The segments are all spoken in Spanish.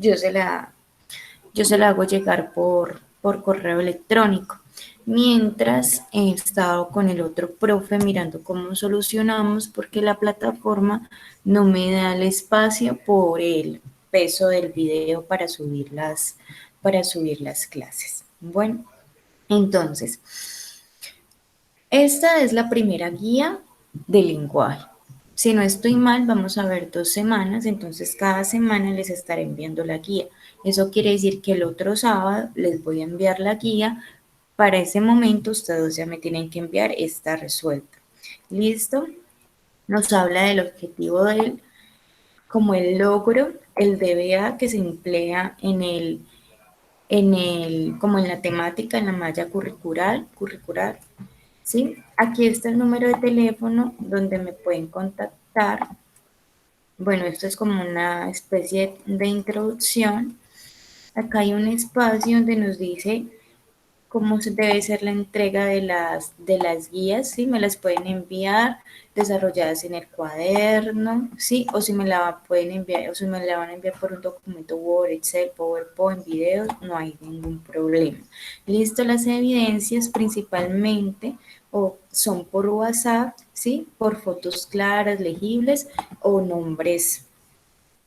yo se la, yo se la hago llegar por correo electrónico. Mientras he estado con el otro profe mirando cómo solucionamos, porque la plataforma no me da el espacio por el peso del video para subir las clases. Bueno, entonces, esta es la primera guía de lenguaje. Si no estoy mal, vamos a ver 2 semanas, entonces cada semana les estaré enviando la guía. Eso quiere decir que el otro sábado les voy a enviar la guía. Para ese momento ustedes ya me tienen que enviar esta resuelta. ¿Listo? Nos habla del objetivo del, como el logro, el DBA que se emplea como en la temática, en la malla curricular. ¿Sí? Aquí está el número de teléfono donde me pueden contactar. Bueno, esto es como una especie de introducción. Acá hay un espacio donde nos dice cómo debe ser la entrega de las guías, ¿sí? Me las pueden enviar desarrolladas en el cuaderno, ¿sí? O si me la pueden enviar, o si me la van a enviar por un documento Word, Excel, PowerPoint, videos, no hay ningún problema. Listo, las evidencias principalmente o son por WhatsApp, ¿sí? Por fotos claras, legibles o nombres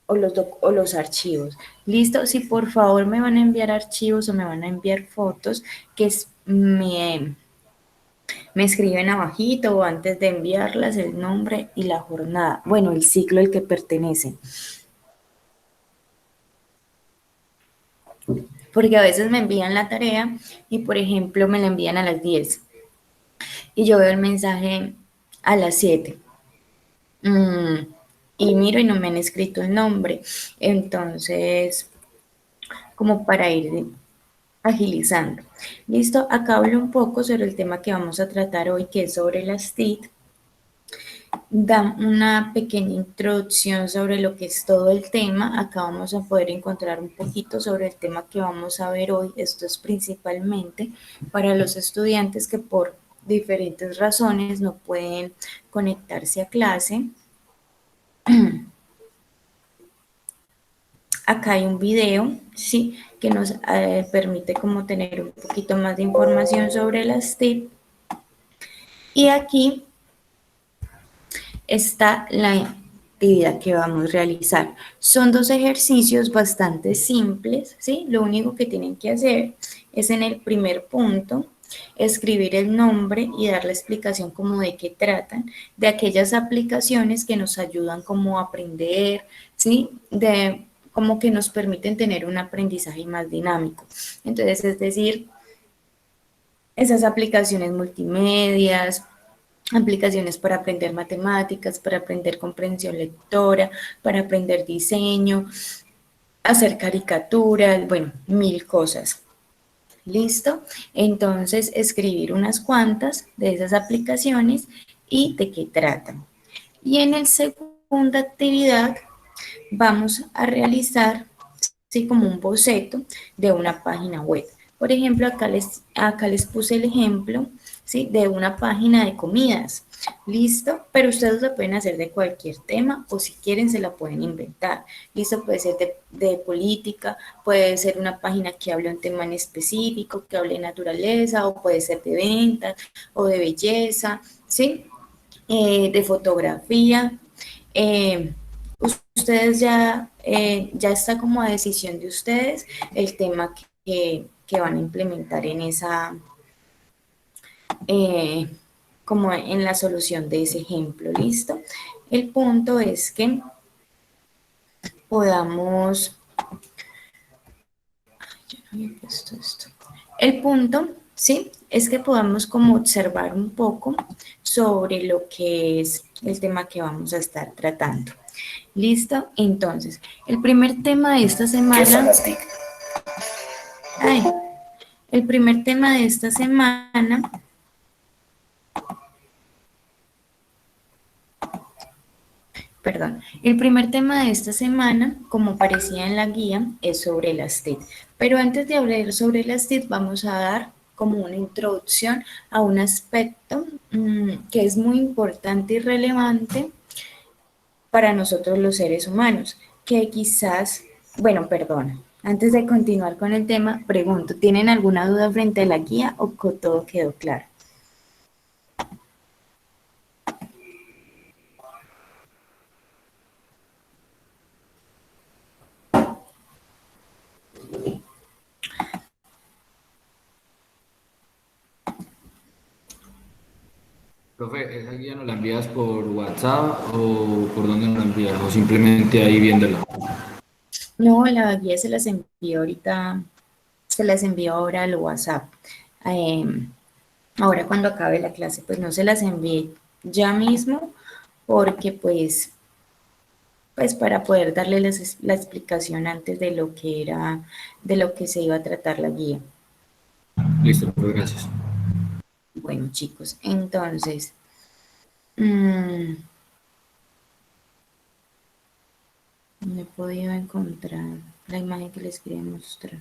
o los archivos. Listo, si por favor me van a enviar archivos o me van a enviar fotos, que me escriben abajito o antes de enviarlas el nombre y la jornada, bueno, el ciclo al que pertenecen. Porque a veces me envían la tarea y, por ejemplo, me la envían a las 10 y yo veo el mensaje a las 7. Mm, y miro y no me han escrito el nombre. Entonces, como para ir agilizando. Listo, acá hablo un poco sobre el tema que vamos a tratar hoy, que es sobre las TIC. Da una pequeña introducción sobre lo que es todo el tema. Acá vamos a poder encontrar un poquito sobre el tema que vamos a ver hoy. Esto es principalmente para los estudiantes que por diferentes razones no pueden conectarse a clase. Acá hay un video, sí, que nos permite como tener un poquito más de información sobre las TIC. Y aquí está la actividad que vamos a realizar. Son 2 ejercicios bastante simples, ¿sí? Lo único que tienen que hacer es en el primer punto escribir el nombre y dar la explicación como de qué tratan, de aquellas aplicaciones que nos ayudan como a aprender, ¿sí? De como que nos permiten tener un aprendizaje más dinámico. Entonces, es decir, esas aplicaciones multimedias, aplicaciones para aprender matemáticas, para aprender comprensión lectora, para aprender diseño, hacer caricaturas, bueno, mil cosas. ¿Listo? Entonces, escribir unas cuantas de esas aplicaciones y de qué tratan. Y en la segunda actividad vamos a realizar, ¿sí? Como un boceto de una página web. Por ejemplo, acá les puse el ejemplo, ¿sí? De una página de comidas. ¿Listo? Pero ustedes lo pueden hacer de cualquier tema o si quieren se la pueden inventar. ¿Listo? Puede ser de política, puede ser una página que hable un tema en específico, que hable de naturaleza o puede ser de ventas o de belleza, ¿sí? De fotografía. Eh, Ustedes ya está como a decisión de ustedes el tema que van a implementar en esa, eh, como en la solución de ese ejemplo, ¿listo? El punto es que podamos, yo no había puesto esto. El punto, ¿sí? Es que podamos como observar un poco sobre lo que es el tema que vamos a estar tratando. ¿Listo? Entonces, el primer tema de esta semana... ¿Qué son las TIC? Ay, el primer tema de esta semana, perdón, el primer tema de esta semana, como aparecía en la guía, es sobre las TIC. Pero antes de hablar sobre las TIC, vamos a dar como una introducción a un aspecto que es muy importante y relevante para nosotros los seres humanos, que quizás Bueno, perdón. Antes de continuar con el tema, pregunto, ¿tienen alguna duda frente a la guía o todo quedó claro? Profe, ¿esa guía nos la envías por WhatsApp o por dónde nos la envías? O simplemente ahí viéndola. No, la guía se las envío ahorita, se las envío ahora al WhatsApp. Eh, Ahora cuando acabe la clase, pues no se las envíe ya mismo, porque pues para poder darle la explicación antes de lo que era, de lo que se iba a tratar la guía. Listo, profe, gracias. Bueno, chicos, entonces, mm, no he podido encontrar la imagen que les quería mostrar.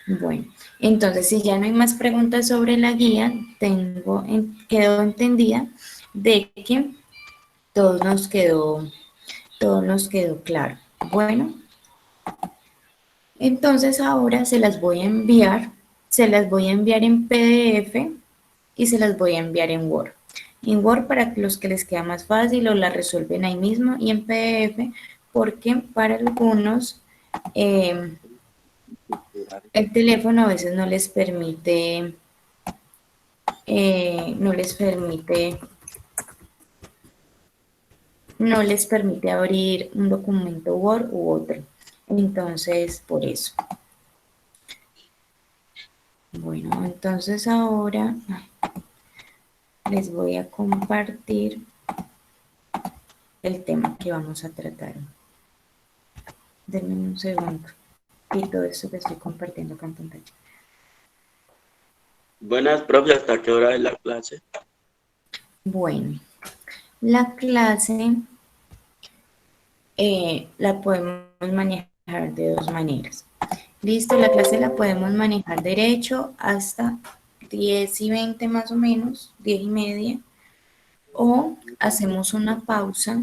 Bueno, entonces si ya no hay más preguntas sobre la guía, quedó entendida de que todo nos quedó, todo nos quedó claro. Bueno, entonces ahora se las voy a enviar en PDF y se las voy a enviar en Word. En Word para los que les queda más fácil o la resuelven ahí mismo y en PDF porque para algunos el teléfono a veces no les permite, no les permite abrir un documento Word u otro. Entonces, por eso. Bueno, entonces ahora les voy a compartir el tema que vamos a tratar. Denme un segundo. Y todo esto que estoy compartiendo acá en pantalla. Buenas, profe, ¿hasta qué hora es la clase? Bueno, la clase la podemos manejar de dos maneras. Listo, la clase la podemos manejar derecho hasta 10:20 más o menos, 10:30, o hacemos una pausa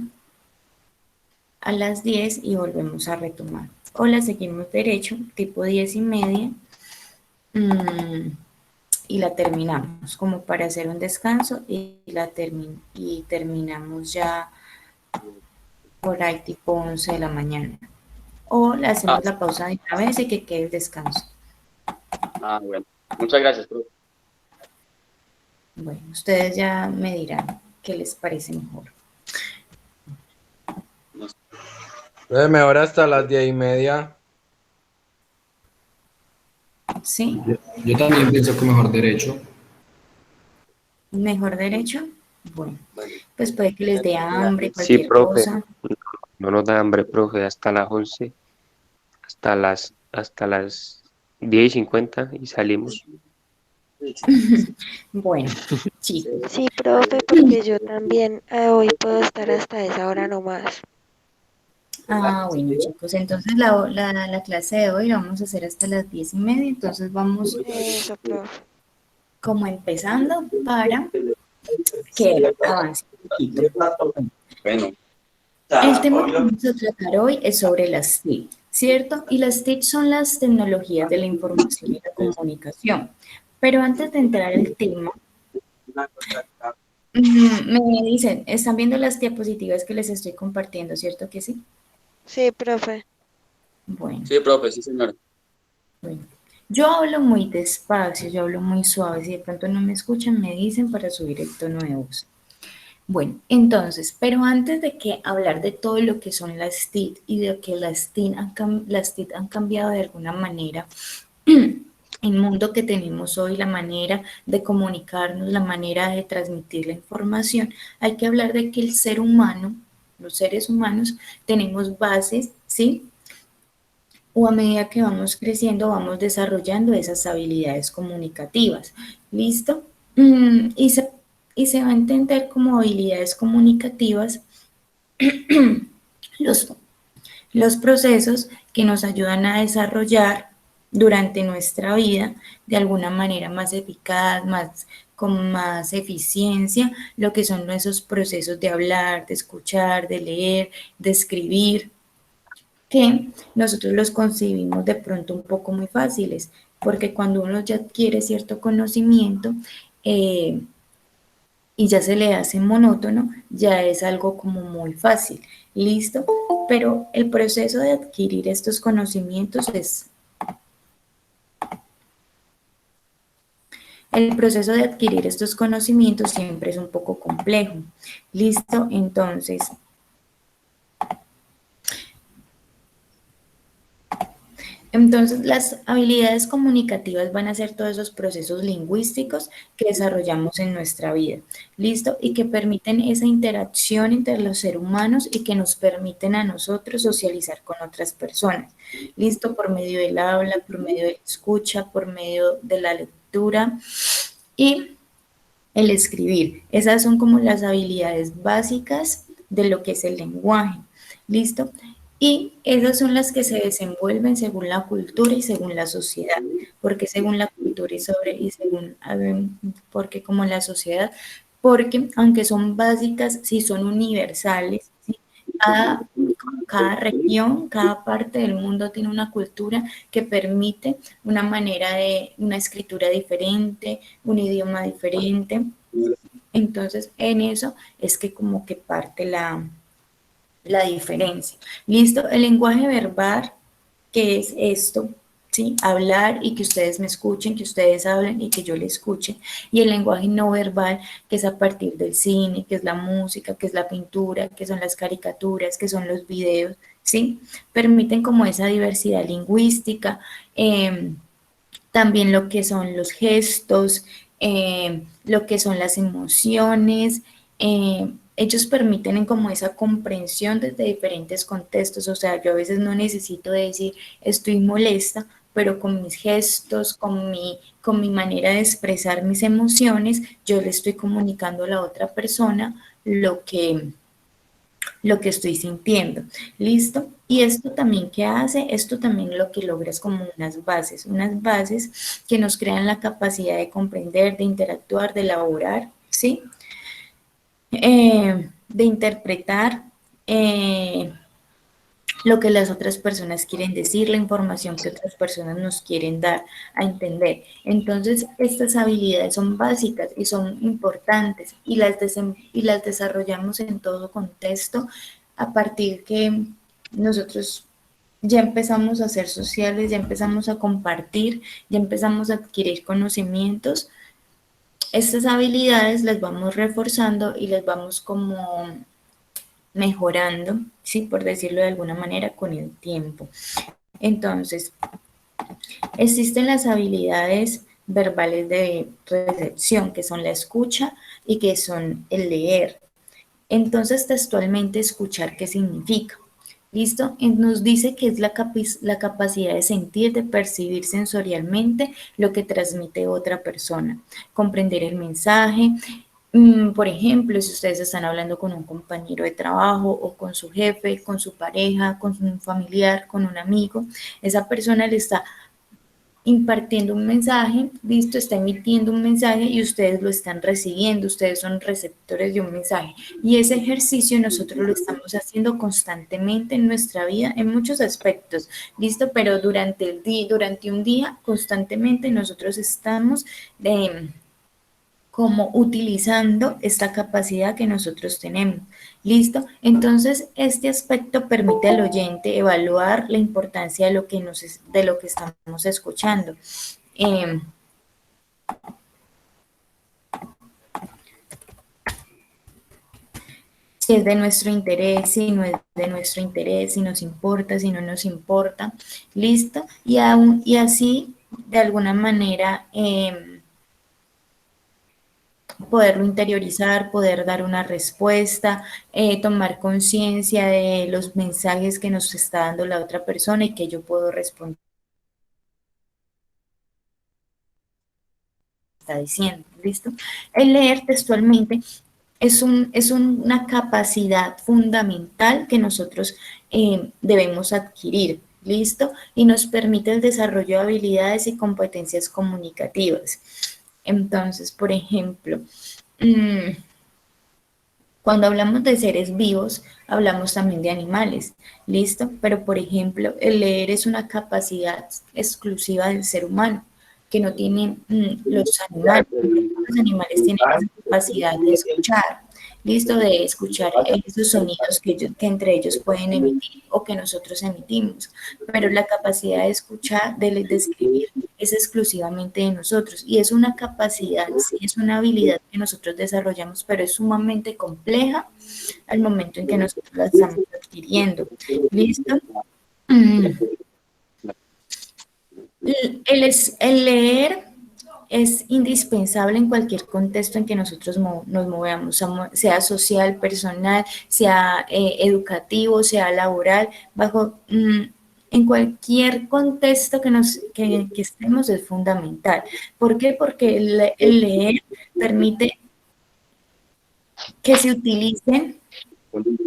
a las 10 y volvemos a retomar. O la seguimos derecho, tipo 10:30, y la terminamos, como para hacer un descanso y terminamos ya por ahí tipo 11 de la mañana. O le Ah, hacemos la pausa de una vez y que quede el descanso. bueno. Muchas gracias, profe. Bueno, ustedes ya me dirán qué les parece mejor. No sé. Mejor hasta las 10:30. ¿Sí? Yo también pienso que mejor derecho. ¿Mejor derecho? Bueno, pues puede que les dé hambre, Sí, cualquier profe, cosa. no nos da hambre, profe, hasta las 11, hasta las 10:50 y salimos. Bueno, chicos. Sí, profe, porque yo también hoy puedo estar hasta esa hora nomás. Bueno, chicos, entonces la clase de hoy la vamos a hacer hasta las 10:30, entonces vamos Eso, profe. como empezando para que avance un poquito. Bueno, El tema que vamos a tratar hoy es sobre las TIC, ¿cierto? Y las TIC son las tecnologías de la información y la comunicación. Pero antes de entrar al tema, me dicen, están viendo las diapositivas que les estoy compartiendo, ¿cierto que sí? Sí, profe. Bueno, sí, profe, sí, señor. bueno. Yo hablo muy despacio, yo hablo muy suave. Si de pronto no me escuchan, me dicen para subir el tono de voz. Bueno, entonces, pero antes de que hablar de todo lo que son las TIC y de que las TIC han cambiado de alguna manera el mundo que tenemos hoy, la manera de comunicarnos, la manera de transmitir la información, hay que hablar de que el ser humano, los seres humanos, tenemos bases, ¿sí? O a medida que vamos creciendo, vamos desarrollando esas habilidades comunicativas. ¿Listo? Y se va a entender como habilidades comunicativas los, los procesos que nos ayudan a desarrollar durante nuestra vida de alguna manera más eficaz, con más eficiencia, lo que son esos procesos de hablar, de escuchar, de leer, de escribir, que nosotros los concebimos de pronto un poco muy fáciles, porque cuando uno ya adquiere cierto conocimiento y ya se le hace monótono, ya es algo como muy fácil, ¿listo? Pero el proceso de adquirir estos conocimientos el proceso de adquirir estos conocimientos siempre es un poco complejo, ¿listo? Entonces, las habilidades comunicativas van a ser todos esos procesos lingüísticos que desarrollamos en nuestra vida, ¿listo? Y que permiten esa interacción entre los seres humanos y que nos permiten a nosotros socializar con otras personas, ¿listo? Por medio del habla, por medio de la escucha, por medio de la lectura y el escribir. Esas son como las habilidades básicas de lo que es el lenguaje, ¿listo? Y esas son las que se desenvuelven según la cultura y según la sociedad, porque según la cultura porque como la sociedad, porque aunque son básicas, sí son universales, ¿sí? Cada región, cada parte del mundo tiene una cultura que permite una manera de, una escritura diferente, un idioma diferente. Entonces, en eso es que como que parte la diferencia. ¿Listo? El lenguaje verbal, que es esto, ¿sí? Hablar y que ustedes me escuchen, que ustedes hablen y que yo le escuche. Y el lenguaje no verbal, que es a partir del cine, que es la música, que es la pintura, que son las caricaturas, que son los videos, ¿sí? Permiten como esa diversidad lingüística, también lo que son los gestos, lo que son las emociones, ellos permiten como esa comprensión desde diferentes contextos, o sea, yo a veces no necesito decir estoy molesta, pero con mis gestos, con mi manera de expresar mis emociones, yo le estoy comunicando a la otra persona lo que estoy sintiendo. ¿Listo? Y esto también, ¿qué hace? Esto también lo que logra es como unas bases que nos crean la capacidad de comprender, de interactuar, de elaborar, ¿sí? De interpretar lo que las otras personas quieren decir, la información que otras personas nos quieren dar a entender. Entonces, estas habilidades son básicas y son importantes y las desarrollamos en todo contexto a partir que nosotros ya empezamos a ser sociales, ya empezamos a compartir, ya empezamos a adquirir conocimientos. Estas habilidades las vamos reforzando y las vamos como mejorando, ¿sí? Por decirlo de alguna manera, con el tiempo. Entonces, existen las habilidades verbales de recepción, que son la escucha y que son el leer. Entonces, textualmente, escuchar, ¿qué significa? ¿Listo? Nos dice que es la capacidad de sentir, de percibir sensorialmente lo que transmite otra persona, comprender el mensaje. Por ejemplo, si ustedes están hablando con un compañero de trabajo o con su jefe, con su pareja, con un familiar, con un amigo, esa persona le está impartiendo un mensaje, listo, está emitiendo un mensaje y ustedes lo están recibiendo, ustedes son receptores de un mensaje. Y ese ejercicio nosotros lo estamos haciendo constantemente en nuestra vida, en muchos aspectos, listo, pero durante el día, durante un día, constantemente nosotros estamos como utilizando esta capacidad que nosotros tenemos. ¿Listo? Entonces, este aspecto permite al oyente evaluar la importancia de lo que, de lo que estamos escuchando. Si es de nuestro interés, si no es de nuestro interés, si nos importa, si no nos importa. ¿Listo? Y así, de alguna manera, poderlo interiorizar, poder dar una respuesta, tomar conciencia de los mensajes que nos está dando la otra persona y que yo puedo responder. Está diciendo, ¿listo? El leer textualmente es una capacidad fundamental que nosotros debemos adquirir, ¿listo? Y nos permite el desarrollo de habilidades y competencias comunicativas. Entonces, por ejemplo, Cuando hablamos de seres vivos, hablamos también de animales, ¿listo? Pero, por ejemplo, el leer es una capacidad exclusiva del ser humano, que no tienen los animales. Los animales tienen esa capacidad de escuchar, ¿listo? De escuchar esos sonidos que entre ellos pueden emitir o que nosotros emitimos. Pero la capacidad de escuchar, de escribir, es exclusivamente de nosotros y es una capacidad, sí, es una habilidad que nosotros desarrollamos, pero es sumamente compleja al momento en que nosotros la estamos adquiriendo. ¿Listo? El leer es indispensable en cualquier contexto en que nosotros nos movamos, sea social, personal, sea educativo, sea laboral, en cualquier contexto que estemos es fundamental. ¿Por qué? Porque el leer permite que se utilicen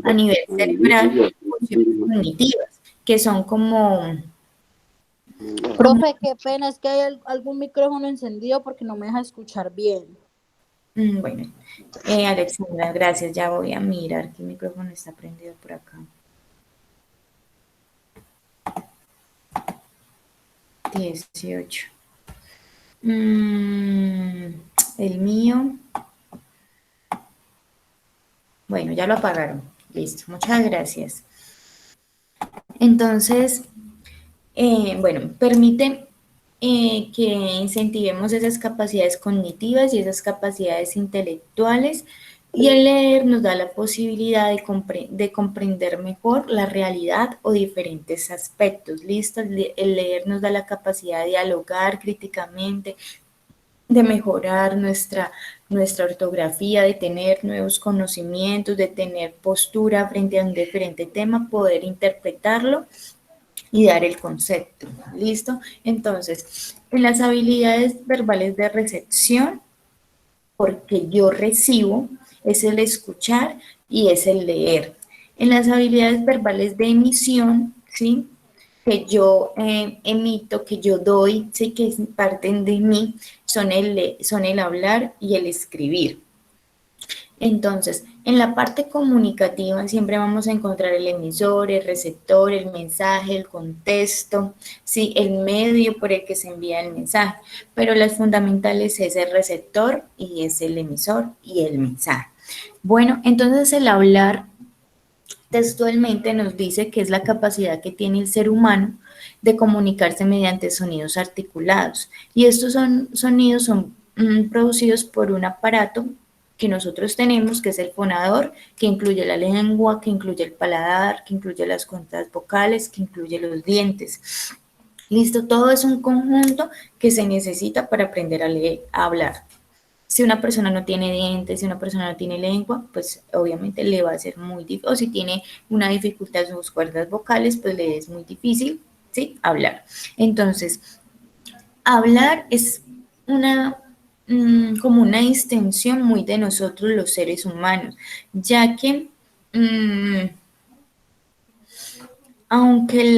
a nivel cerebral funciones cognitivas, que son como... Profe, qué pena, es que hay algún micrófono encendido porque no me deja escuchar bien. Bueno, Alexandra, gracias. Ya voy a mirar que el micrófono está prendido por acá. 18. El mío. Bueno, ya lo apagaron. Listo, muchas gracias. Entonces, bueno, permite que incentivemos esas capacidades cognitivas y esas capacidades intelectuales, y el leer nos da la posibilidad de comprender mejor la realidad o diferentes aspectos. ¿Listo? El leer nos da la capacidad de dialogar críticamente, de mejorar nuestra ortografía, de tener nuevos conocimientos, de tener postura frente a un diferente tema, poder interpretarlo y dar el concepto. ¿Listo? Entonces, en las habilidades verbales de recepción, porque yo recibo, es el escuchar y es el leer. En las habilidades verbales de emisión, ¿sí?, que yo emito, que yo doy, ¿sí?, que parten de mí, son el hablar y el escribir. Entonces, en la parte comunicativa siempre vamos a encontrar el emisor, el receptor, el mensaje, el contexto, ¿sí?, el medio por el que se envía el mensaje, pero las fundamentales es el receptor y es el emisor y el mensaje. Bueno, entonces el hablar textualmente nos dice que es la capacidad que tiene el ser humano de comunicarse mediante sonidos articulados, y estos sonidos son producidos por un aparato que nosotros tenemos, que es el fonador, que incluye la lengua, que incluye el paladar, que incluye las cuerdas vocales, que incluye los dientes. Listo, todo es un conjunto que se necesita para aprender a leer, a hablar. Si una persona no tiene dientes, si una persona no tiene lengua, pues obviamente le va a ser muy difícil, o si tiene una dificultad en sus cuerdas vocales, pues le es muy difícil, ¿sí?, hablar. Entonces, hablar es como una extensión muy de nosotros los seres humanos, ya que aunque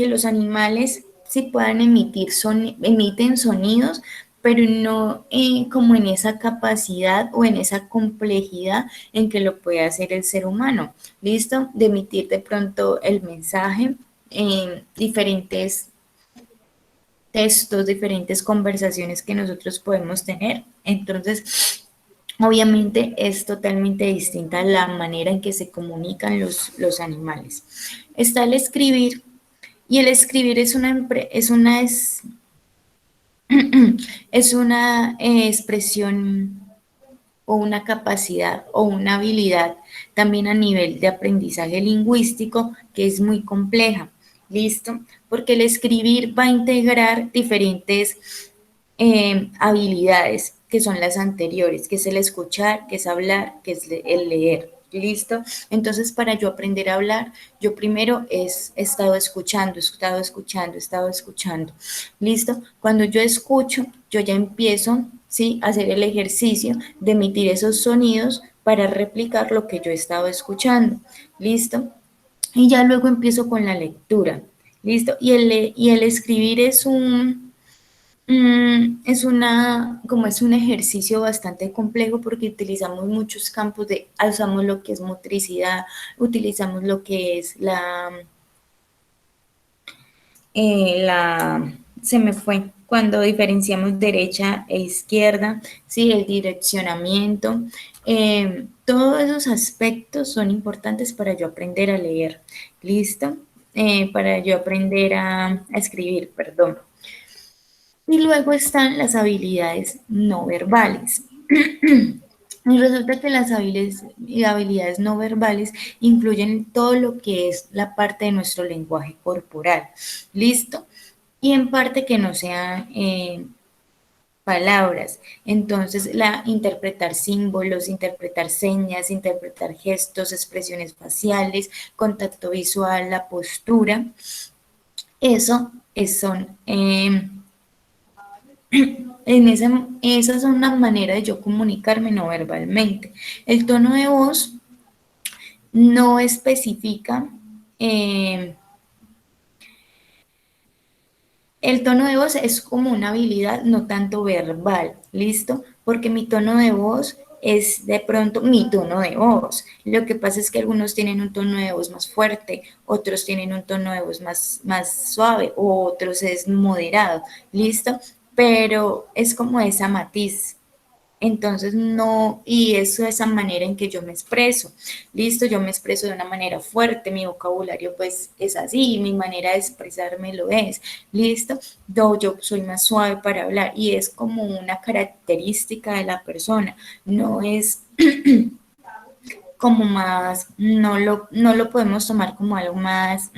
los animales sí puedan emiten sonidos, pero no como en esa capacidad o en esa complejidad en que lo puede hacer el ser humano, ¿listo? De emitir de pronto el mensaje en diferentes textos, diferentes conversaciones que nosotros podemos tener. Entonces, obviamente es totalmente distinta la manera en que se comunican los animales. Está el escribir, y el escribir es una expresión o una capacidad o una habilidad también a nivel de aprendizaje lingüístico que es muy compleja. ¿Listo? Porque el escribir va a integrar diferentes habilidades que son las anteriores, que es el escuchar, que es hablar, que es el leer. ¿Listo? Entonces, para yo aprender a hablar, yo primero he estado escuchando. ¿Listo? Cuando yo escucho, yo ya empiezo, ¿sí?, a hacer el ejercicio de emitir esos sonidos para replicar lo que yo he estado escuchando. ¿Listo? Y ya luego empiezo con la lectura. ¿Listo? Y el escribir es Como es un ejercicio bastante complejo porque utilizamos muchos campos usamos lo que es motricidad, utilizamos lo que es se me fue, cuando diferenciamos derecha e izquierda, sí, el direccionamiento, todos esos aspectos son importantes para yo aprender a leer, ¿listo? Para yo aprender a escribir, perdón. Y luego están las habilidades no verbales. Y resulta que las habilidades no verbales incluyen todo lo que es la parte de nuestro lenguaje corporal. ¿Listo? Y en parte que no sean palabras. Entonces, interpretar símbolos, interpretar señas, interpretar gestos, expresiones faciales, contacto visual, la postura. Son esa es una manera de yo comunicarme no verbalmente. El tono de voz no especifica, el tono de voz es como una habilidad no tanto verbal, ¿listo? Porque mi tono de voz es de pronto mi tono de voz. Lo que pasa es que algunos tienen un tono de voz más fuerte, otros tienen un tono de voz más suave, otros es moderado, ¿listo? Pero es como esa matiz. Entonces, no, y eso es esa manera en que yo me expreso. Listo, yo me expreso de una manera fuerte, mi vocabulario pues es así, mi manera de expresarme lo es. Listo, yo soy más suave para hablar y es como una característica de la persona, no es como más, no lo podemos tomar como algo más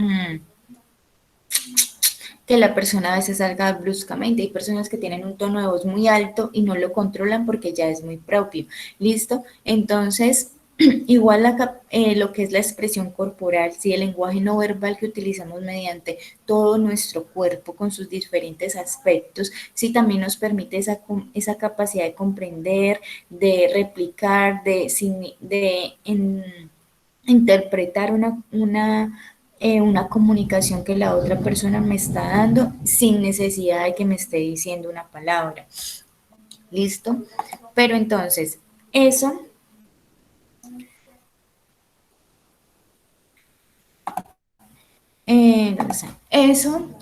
que la persona a veces salga bruscamente. Hay personas que tienen un tono de voz muy alto y no lo controlan porque ya es muy propio. ¿Listo? Entonces, igual lo que es la expresión corporal, sí, el lenguaje no verbal que utilizamos mediante todo nuestro cuerpo con sus diferentes aspectos, sí también nos permite esa capacidad de comprender, de replicar, interpretar una comunicación que la otra persona me está dando sin necesidad de que me esté diciendo una palabra. ¿Listo? Pero entonces, eso,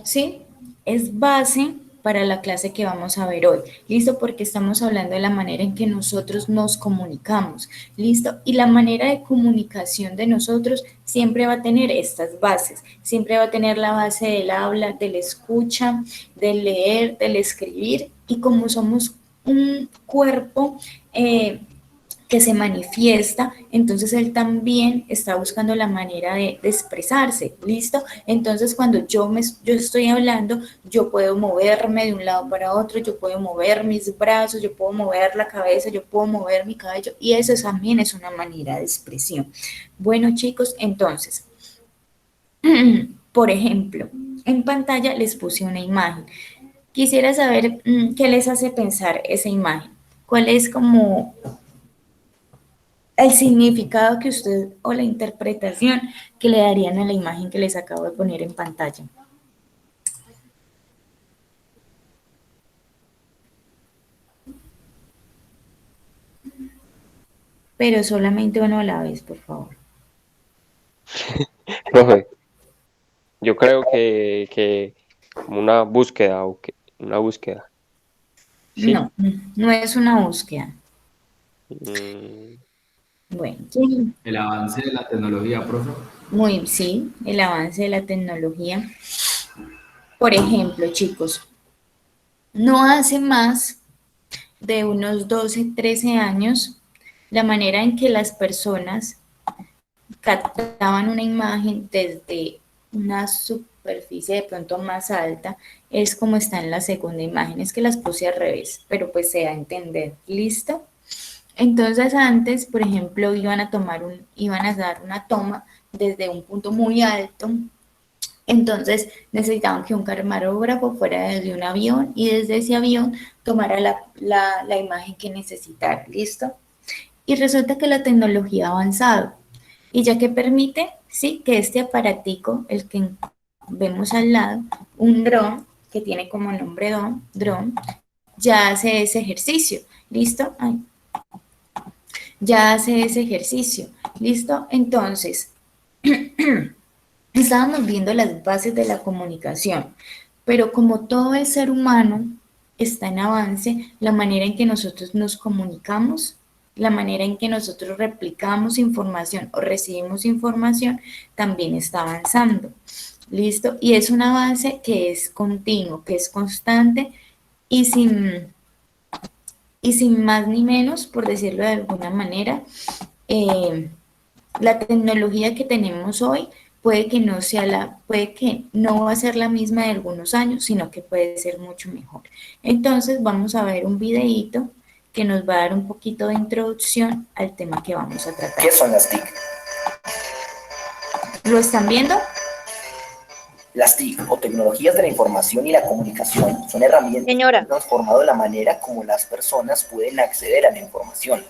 ¿sí? Es base para la clase que vamos a ver hoy. ¿Listo? Porque estamos hablando de la manera en que nosotros nos comunicamos. ¿Listo? Y la manera de comunicación de nosotros siempre va a tener estas bases. Siempre va a tener la base del habla, del escucha, del leer, del escribir. Y como somos un cuerpo que se manifiesta, entonces él también está buscando la manera de expresarse, ¿listo? Entonces cuando yo estoy hablando, yo puedo moverme de un lado para otro, yo puedo mover mis brazos, yo puedo mover la cabeza, yo puedo mover mi cabello, y eso también es una manera de expresión. Bueno, chicos, entonces, por ejemplo, en pantalla les puse una imagen. Quisiera saber qué les hace pensar esa imagen. ¿Cuál es como el significado que usted o la interpretación que le darían a la imagen que les acabo de poner en pantalla? Pero solamente uno a la vez, por favor. Profe, yo creo que como una búsqueda una búsqueda. ¿Sí? No, no es una búsqueda. Mm, Bueno, sí, El avance de la tecnología, profe. sí, el avance de la tecnología. Por ejemplo, chicos, no hace más de unos 12, 13 años, la manera en que las personas captaban una imagen desde una superficie de pronto más alta, es como está en la segunda imagen, es que las puse al revés, pero pues se da a entender, ¿listo? Entonces antes, por ejemplo, iban a dar una toma desde un punto muy alto, entonces necesitaban que un camarógrafo fuera desde un avión y desde ese avión tomara la imagen que necesitara, ¿listo? Y resulta que la tecnología ha avanzado y ya que permite, sí, que este aparatico, el que vemos al lado, un dron, que tiene como nombre Drone, ya hace ese ejercicio. ¿Listo? Ay. Ya hace ese ejercicio. ¿Listo? Entonces, estábamos viendo las bases de la comunicación, pero como todo el ser humano está en avance, la manera en que nosotros nos comunicamos, la manera en que nosotros replicamos información o recibimos información, también está avanzando. ¿Listo? Y es un avance que es continuo, que es constante y sin más ni menos, por decirlo de alguna manera, la tecnología que tenemos hoy puede que no va a ser la misma de algunos años, sino que puede ser mucho mejor. Entonces vamos a ver un videíto que nos va a dar un poquito de introducción al tema que vamos a tratar. ¿Qué son las TIC? ¿Lo están viendo? Las TIC, o tecnologías de la información y la comunicación, son herramientas que han transformado la manera como las personas pueden acceder a la información.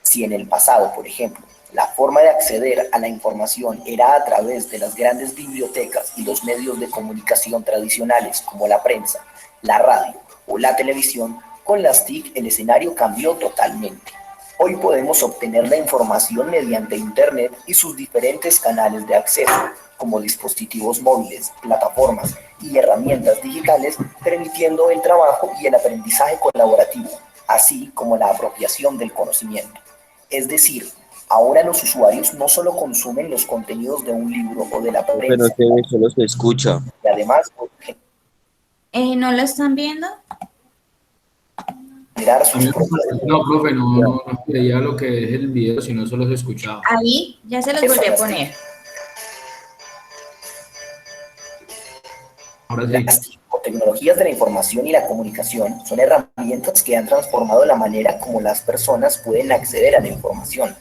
Si en el pasado, por ejemplo, la forma de acceder a la información era a través de las grandes bibliotecas y los medios de comunicación tradicionales como la prensa, la radio o la televisión, con las TIC el escenario cambió totalmente. Hoy podemos obtener la información mediante Internet y sus diferentes canales de acceso, como dispositivos móviles, plataformas y herramientas digitales, permitiendo el trabajo y el aprendizaje colaborativo, así como la apropiación del conocimiento. Es decir, ahora los usuarios no solo consumen los contenidos de un libro o de la prensa, Pero que solo se escucha. y además ¿No lo están viendo? generar A sus mí propias no, profe, no creía lo que es el video, sino solo se escuchaba. Ahí ya se los volví a poner. Ahora sí. Las TIC, o tecnologías de la información y la comunicación, son herramientas que han transformado la manera como las personas pueden acceder a la información.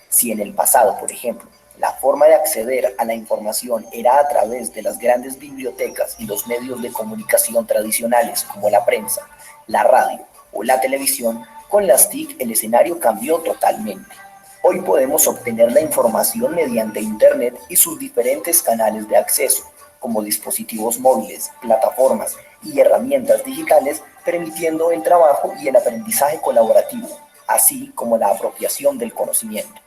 Si en el pasado, por ejemplo, la forma de acceder a la información era a través de las grandes bibliotecas y los medios de comunicación tradicionales como la prensa, la radio o la televisión, con las TIC el escenario cambió totalmente. Hoy podemos obtener la información mediante Internet y sus diferentes canales de acceso, como dispositivos móviles, plataformas y herramientas digitales, permitiendo el trabajo y el aprendizaje colaborativo, así como la apropiación del conocimiento.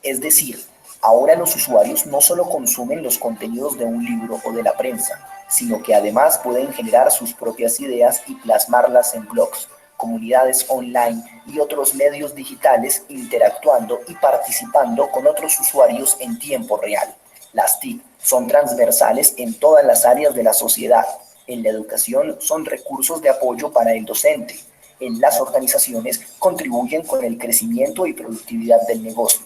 Es decir, ahora los usuarios no solo consumen los contenidos de un libro o de la prensa, sino que además pueden generar sus propias ideas y plasmarlas en blogs, comunidades online y otros medios digitales, interactuando y participando con otros usuarios en tiempo real. Las TIC son transversales en todas las áreas de la sociedad. En la educación son recursos de apoyo para el docente. En las organizaciones contribuyen con el crecimiento y productividad del negocio.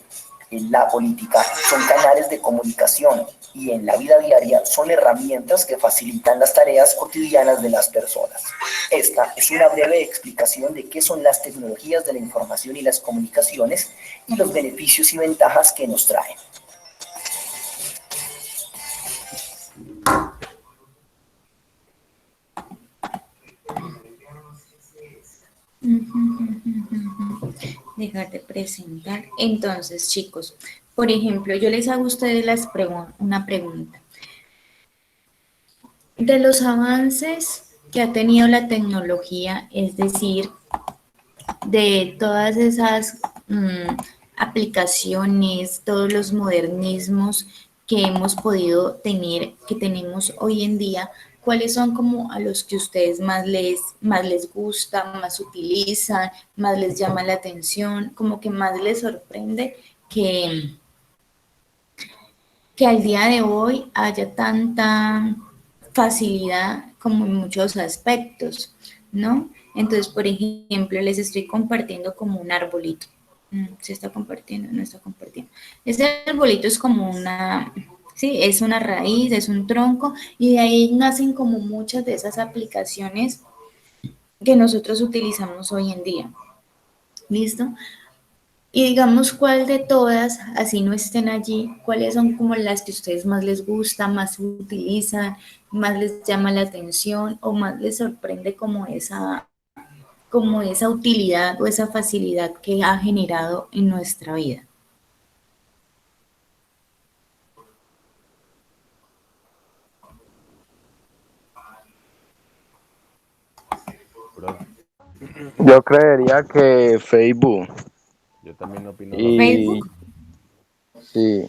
En la política son canales de comunicación y en la vida diaria son herramientas que facilitan las tareas cotidianas de las personas. Esta es una breve explicación de qué son las tecnologías de la información y las comunicaciones y los beneficios y ventajas que nos traen. Dejar de presentar. Entonces, chicos, por ejemplo, yo les hago a ustedes una pregunta. De los avances que ha tenido la tecnología, es decir, de todas esas aplicaciones, todos los modernismos que hemos podido tener, que tenemos hoy en día, ¿cuáles son como a los que ustedes más les gusta, más utilizan, más les llama la atención, como que más les sorprende que al día de hoy haya tanta facilidad como en muchos aspectos, ¿no? Entonces, por ejemplo, les estoy compartiendo como un arbolito. ¿Se está compartiendo? No está compartiendo. Este arbolito es como sí, es una raíz, es un tronco, y de ahí nacen como muchas de esas aplicaciones que nosotros utilizamos hoy en día. ¿Listo? Y digamos cuál de todas, así no estén allí, cuáles son como las que a ustedes más les gusta, más utilizan, más les llama la atención o más les sorprende como esa utilidad o esa facilidad que ha generado en nuestra vida. profe. Yo creería que Facebook. Yo también opino lo mismo. Y Facebook. sí,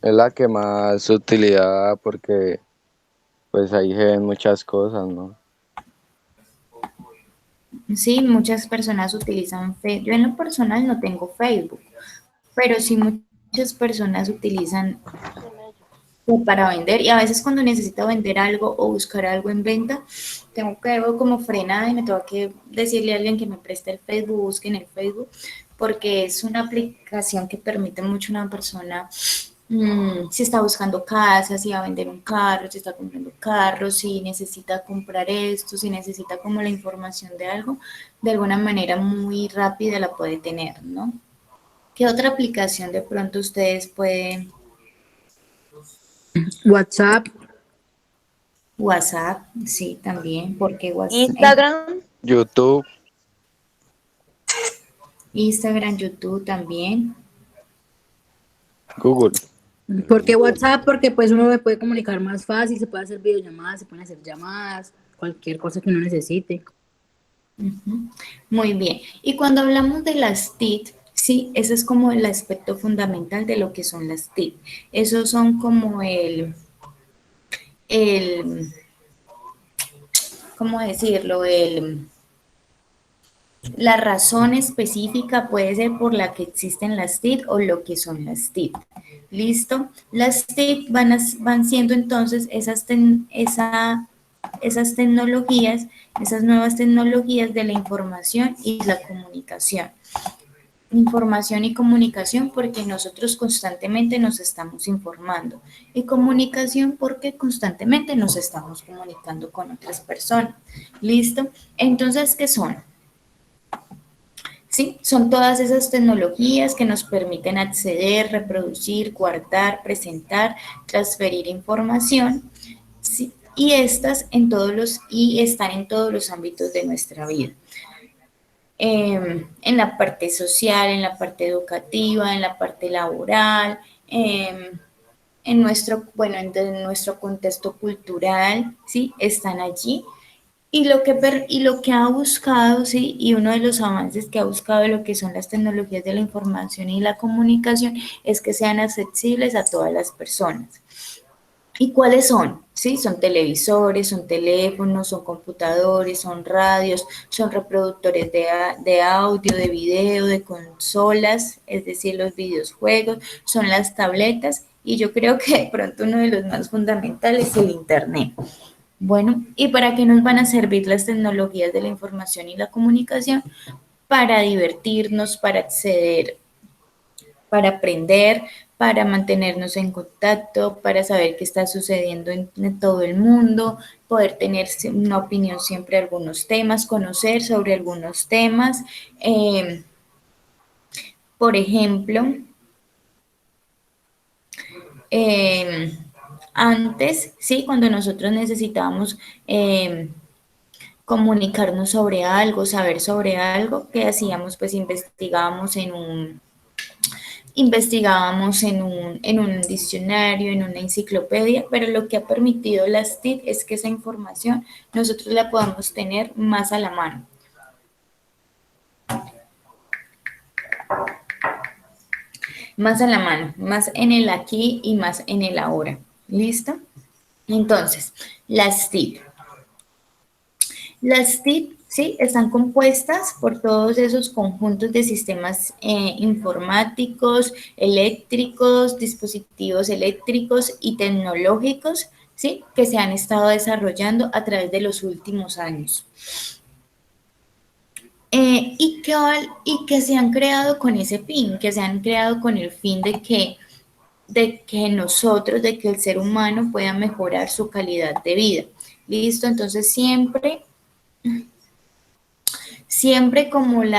es la que más utilidad porque pues ahí se ven muchas cosas, ¿no? Sí, muchas personas utilizan Facebook. Yo en lo personal no tengo Facebook, pero sí muchas personas utilizan para vender y a veces cuando necesito vender algo o buscar algo en venta, tengo que ver como frenada y me tengo que decirle a alguien que me preste el Facebook, busque en el Facebook, porque es una aplicación que permite mucho a una persona, si está buscando casas, si va a vender un carro, si está comprando carros, si necesita comprar esto, si necesita como la información de algo, de alguna manera muy rápida la puede tener, ¿no? ¿Qué otra aplicación de pronto ustedes pueden? WhatsApp. WhatsApp, sí, también, porque WhatsApp, Instagram. YouTube, Instagram, YouTube también. Google. ¿Por qué WhatsApp? Porque pues uno se puede comunicar más fácil, se puede hacer videollamadas, se pueden hacer llamadas, cualquier cosa que uno necesite. Ujú. Muy bien. Y cuando hablamos de las TIC, sí, ese es como el aspecto fundamental de lo que son las TIC. Esos son como el, ¿cómo decirlo? La razón específica puede ser por la que existen las TIC o lo que son las TIC. ¿Listo? Las TIC van siendo entonces esas tecnologías, esas nuevas tecnologías de la información y la comunicación. Información y comunicación porque nosotros constantemente nos estamos informando y comunicación porque constantemente nos estamos comunicando con otras personas. ¿Listo? Entonces, ¿qué son? Sí, son todas esas tecnologías que nos permiten acceder, reproducir, guardar, presentar, transferir información, ¿sí? Y están en todos los ámbitos de nuestra vida. En la parte social, en la parte educativa, en la parte laboral, en nuestro contexto cultural, ¿sí? Están allí. Y lo que ha buscado, sí, y uno de los avances que ha buscado lo que son las tecnologías de la información y la comunicación es que sean accesibles a todas las personas. ¿Y cuáles son? Sí, son televisores, son teléfonos, son computadores, son radios, son reproductores de audio, de video, de consolas, es decir, los videojuegos, son las tabletas y yo creo que de pronto uno de los más fundamentales es el Internet. Bueno, ¿y para qué nos van a servir las tecnologías de la información y la comunicación? Para divertirnos, para acceder, para aprender, para mantenernos en contacto, para saber qué está sucediendo en todo el mundo, poder tener una opinión siempre de algunos temas, conocer sobre algunos temas. Por ejemplo, eh, antes, sí, cuando nosotros necesitábamos comunicarnos sobre algo, saber sobre algo, ¿qué hacíamos? Pues investigábamos en un diccionario, en una enciclopedia, pero lo que ha permitido las TIC es que esa información nosotros la podamos tener más a la mano. Más a la mano, más en el aquí y más en el ahora. ¿Listo? Entonces, las TIC. Las TIC, sí, están compuestas por todos esos conjuntos de sistemas informáticos, eléctricos, dispositivos eléctricos y tecnológicos, sí, que se han estado desarrollando a través de los últimos años. Y que se han creado con ese fin, que se han creado con el fin de que nosotros, de que el ser humano pueda mejorar su calidad de vida. ¿Listo? Entonces siempre como el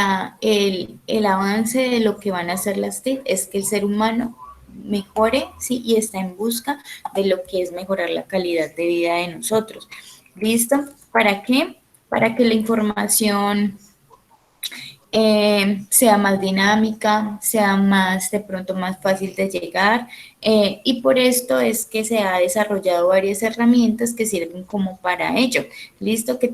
avance de lo que van a hacer las TIC es que el ser humano mejore, ¿sí? Y está en busca de lo que es mejorar la calidad de vida de nosotros. ¿Listo? ¿Para qué? Para que la información sea más dinámica, sea más, de pronto más fácil de llegar, y por esto es que se ha desarrollado varias herramientas que sirven como para ello, listo, que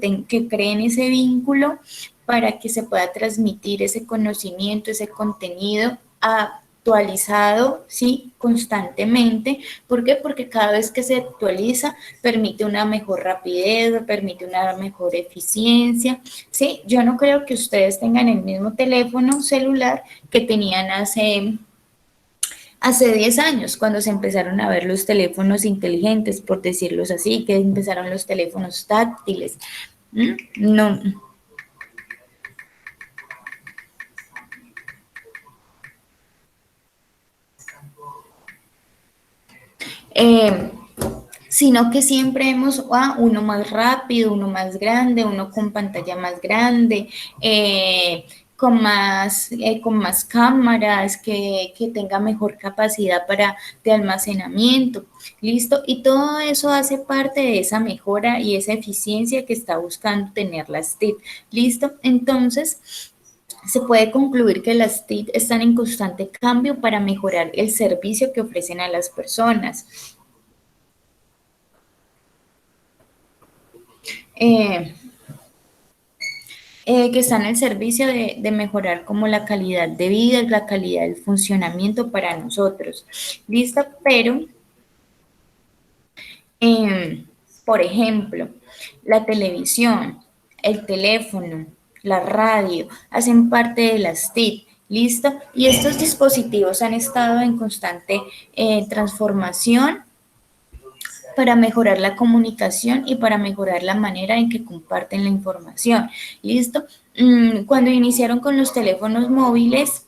creen ese vínculo para que se pueda transmitir ese conocimiento, ese contenido actualizado, ¿sí? Constantemente. ¿Por qué? Porque cada vez que se actualiza permite una mejor rapidez, permite una mejor eficiencia, ¿sí? Yo no creo que ustedes tengan el mismo teléfono celular que tenían hace 10 años, cuando se empezaron a ver los teléfonos inteligentes, por decirlos así, que empezaron los teléfonos táctiles. No. Eh, Sino que siempre hemos uno más rápido, uno más grande, uno con pantalla más grande, con más cámaras, que tenga mejor capacidad de almacenamiento, ¿listo? Y todo eso hace parte de esa mejora y esa eficiencia que está buscando tener las TIC, ¿listo? Entonces, se puede concluir que las TIC están en constante cambio para mejorar el servicio que ofrecen a las personas. Que están al servicio de mejorar como la calidad de vida, la calidad del funcionamiento para nosotros. ¿Listo? Pero, por ejemplo, la televisión, el teléfono, la radio, hacen parte de las TIC. ¿Listo? Y estos dispositivos han estado en constante transformación para mejorar la comunicación y para mejorar la manera en que comparten la información. ¿Listo? Cuando iniciaron con los teléfonos móviles,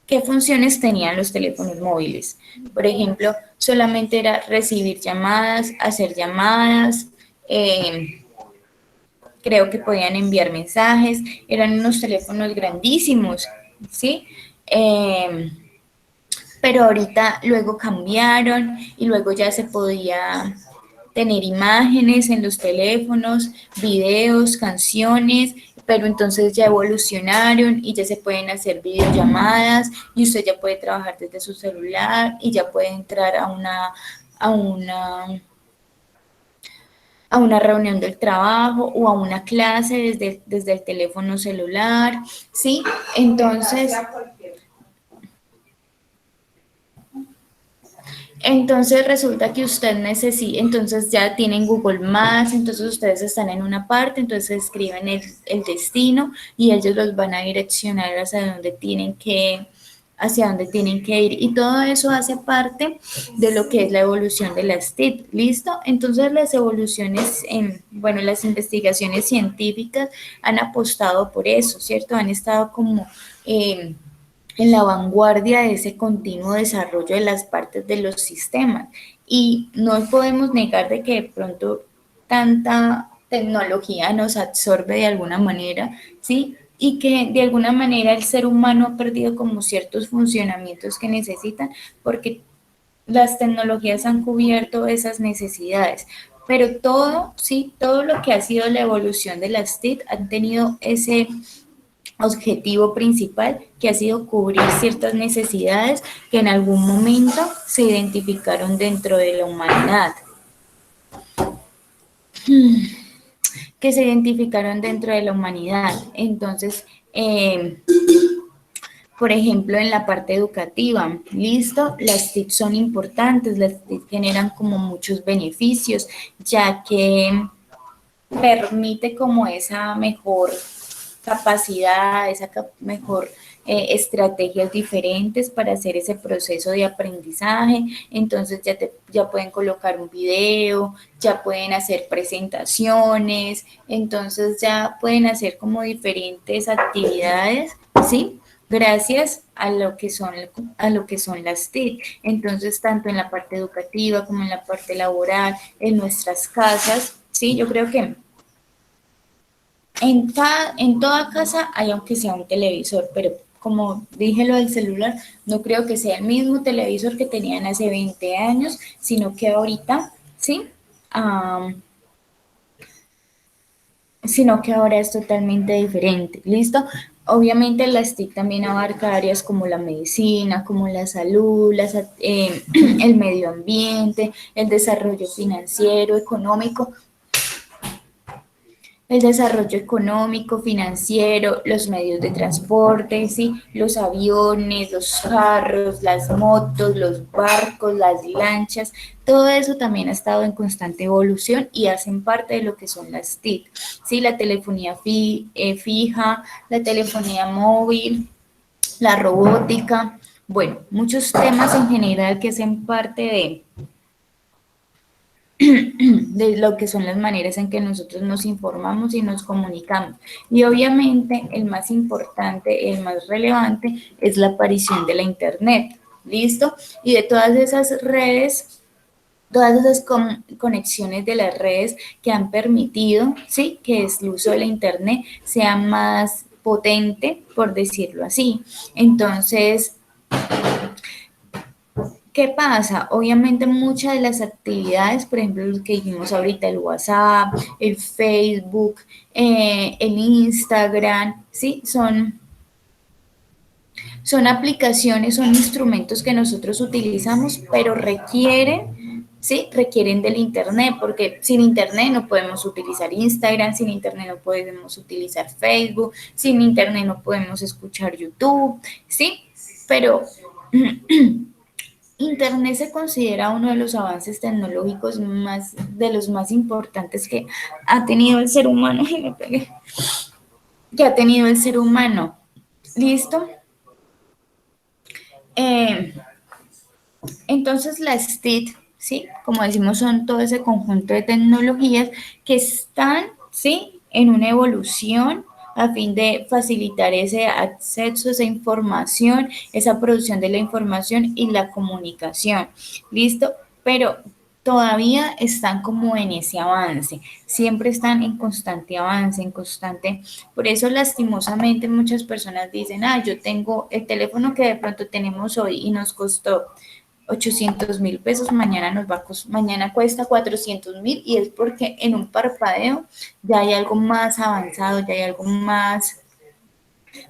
¿qué funciones tenían los teléfonos móviles? Por ejemplo, solamente era recibir llamadas, hacer llamadas, creo que podían enviar mensajes, eran unos teléfonos grandísimos, ¿sí? Pero ahorita luego cambiaron y luego ya se podía tener imágenes en los teléfonos, videos, canciones, pero entonces ya evolucionaron y ya se pueden hacer videollamadas y usted ya puede trabajar desde su celular y ya puede entrar a una reunión del trabajo o a una clase desde el teléfono celular, ¿sí? Entonces resulta que usted necesita, entonces ya tienen Google Maps, entonces ustedes están en una parte, entonces escriben el destino y ellos los van a direccionar hacia dónde tienen que ir. Y todo eso hace parte de lo que es la evolución de las TIC, ¿listo? Entonces las evoluciones, las investigaciones científicas han apostado por eso, ¿cierto? Han estado como en la vanguardia de ese continuo desarrollo de las partes de los sistemas. Y no podemos negar de que de pronto tanta tecnología nos absorbe de alguna manera, ¿sí? Y que de alguna manera el ser humano ha perdido como ciertos funcionamientos que necesitan, porque las tecnologías han cubierto esas necesidades. Pero todo, sí, todo lo que ha sido la evolución de las TIC han tenido ese objetivo principal, que ha sido cubrir ciertas necesidades que en algún momento se identificaron dentro de la humanidad. Que se identificaron dentro de la humanidad. Entonces, por ejemplo, en la parte educativa, ¿listo? Las TIC son importantes, las TIC generan como muchos beneficios, ya que permite como esa mejor capacidad, mejor estrategias diferentes para hacer ese proceso de aprendizaje. Entonces ya pueden colocar un video, ya pueden hacer presentaciones, entonces ya pueden hacer como diferentes actividades, ¿sí? Gracias a lo que son las TIC. Entonces, tanto en la parte educativa como en la parte laboral, en nuestras casas, ¿sí? Yo creo que en toda casa hay, aunque sea un televisor, pero como dije lo del celular, no creo que sea el mismo televisor que tenían hace 20 años, sino que ahorita, ¿sí? Sino que ahora es totalmente diferente, ¿listo? Obviamente las TIC también abarca áreas como la medicina, como la salud, el medio ambiente, el desarrollo financiero, económico, el desarrollo económico, financiero, los medios de transporte, ¿sí? Los aviones, los carros, las motos, los barcos, las lanchas, todo eso también ha estado en constante evolución y hacen parte de lo que son las TIC, ¿sí? La telefonía fija, la telefonía móvil, la robótica, bueno, muchos temas en general que hacen parte de lo que son las maneras en que nosotros nos informamos y nos comunicamos. Y obviamente el más importante, el más relevante es la aparición de la Internet, ¿listo? Y de todas esas redes, todas esas conexiones de las redes que han permitido, ¿sí? Que el uso de la Internet sea más potente, por decirlo así. Entonces, ¿qué pasa? Obviamente muchas de las actividades, por ejemplo, lo que dijimos ahorita, el WhatsApp, el Facebook, el Instagram, ¿sí? Son aplicaciones, son instrumentos que nosotros utilizamos, pero requieren, ¿sí? Requieren del Internet, porque sin Internet no podemos utilizar Instagram, sin Internet no podemos utilizar Facebook, sin Internet no podemos escuchar YouTube, ¿sí? Pero Internet se considera uno de los avances tecnológicos de los más importantes que ha tenido el ser humano, que ha tenido el ser humano. ¿Listo? Eh, entonces las TIC, ¿sí? Como decimos, son todo ese conjunto de tecnologías que están, ¿sí? En una evolución a fin de facilitar ese acceso, esa información, esa producción de la información y la comunicación. ¿Listo? Pero todavía están como en ese avance, siempre están en constante avance, en constante. Por eso lastimosamente muchas personas dicen, yo tengo el teléfono que de pronto tenemos hoy y nos costó 800.000 pesos, mañana cuesta 400.000 y es porque en un parpadeo ya hay algo más avanzado, ya hay algo más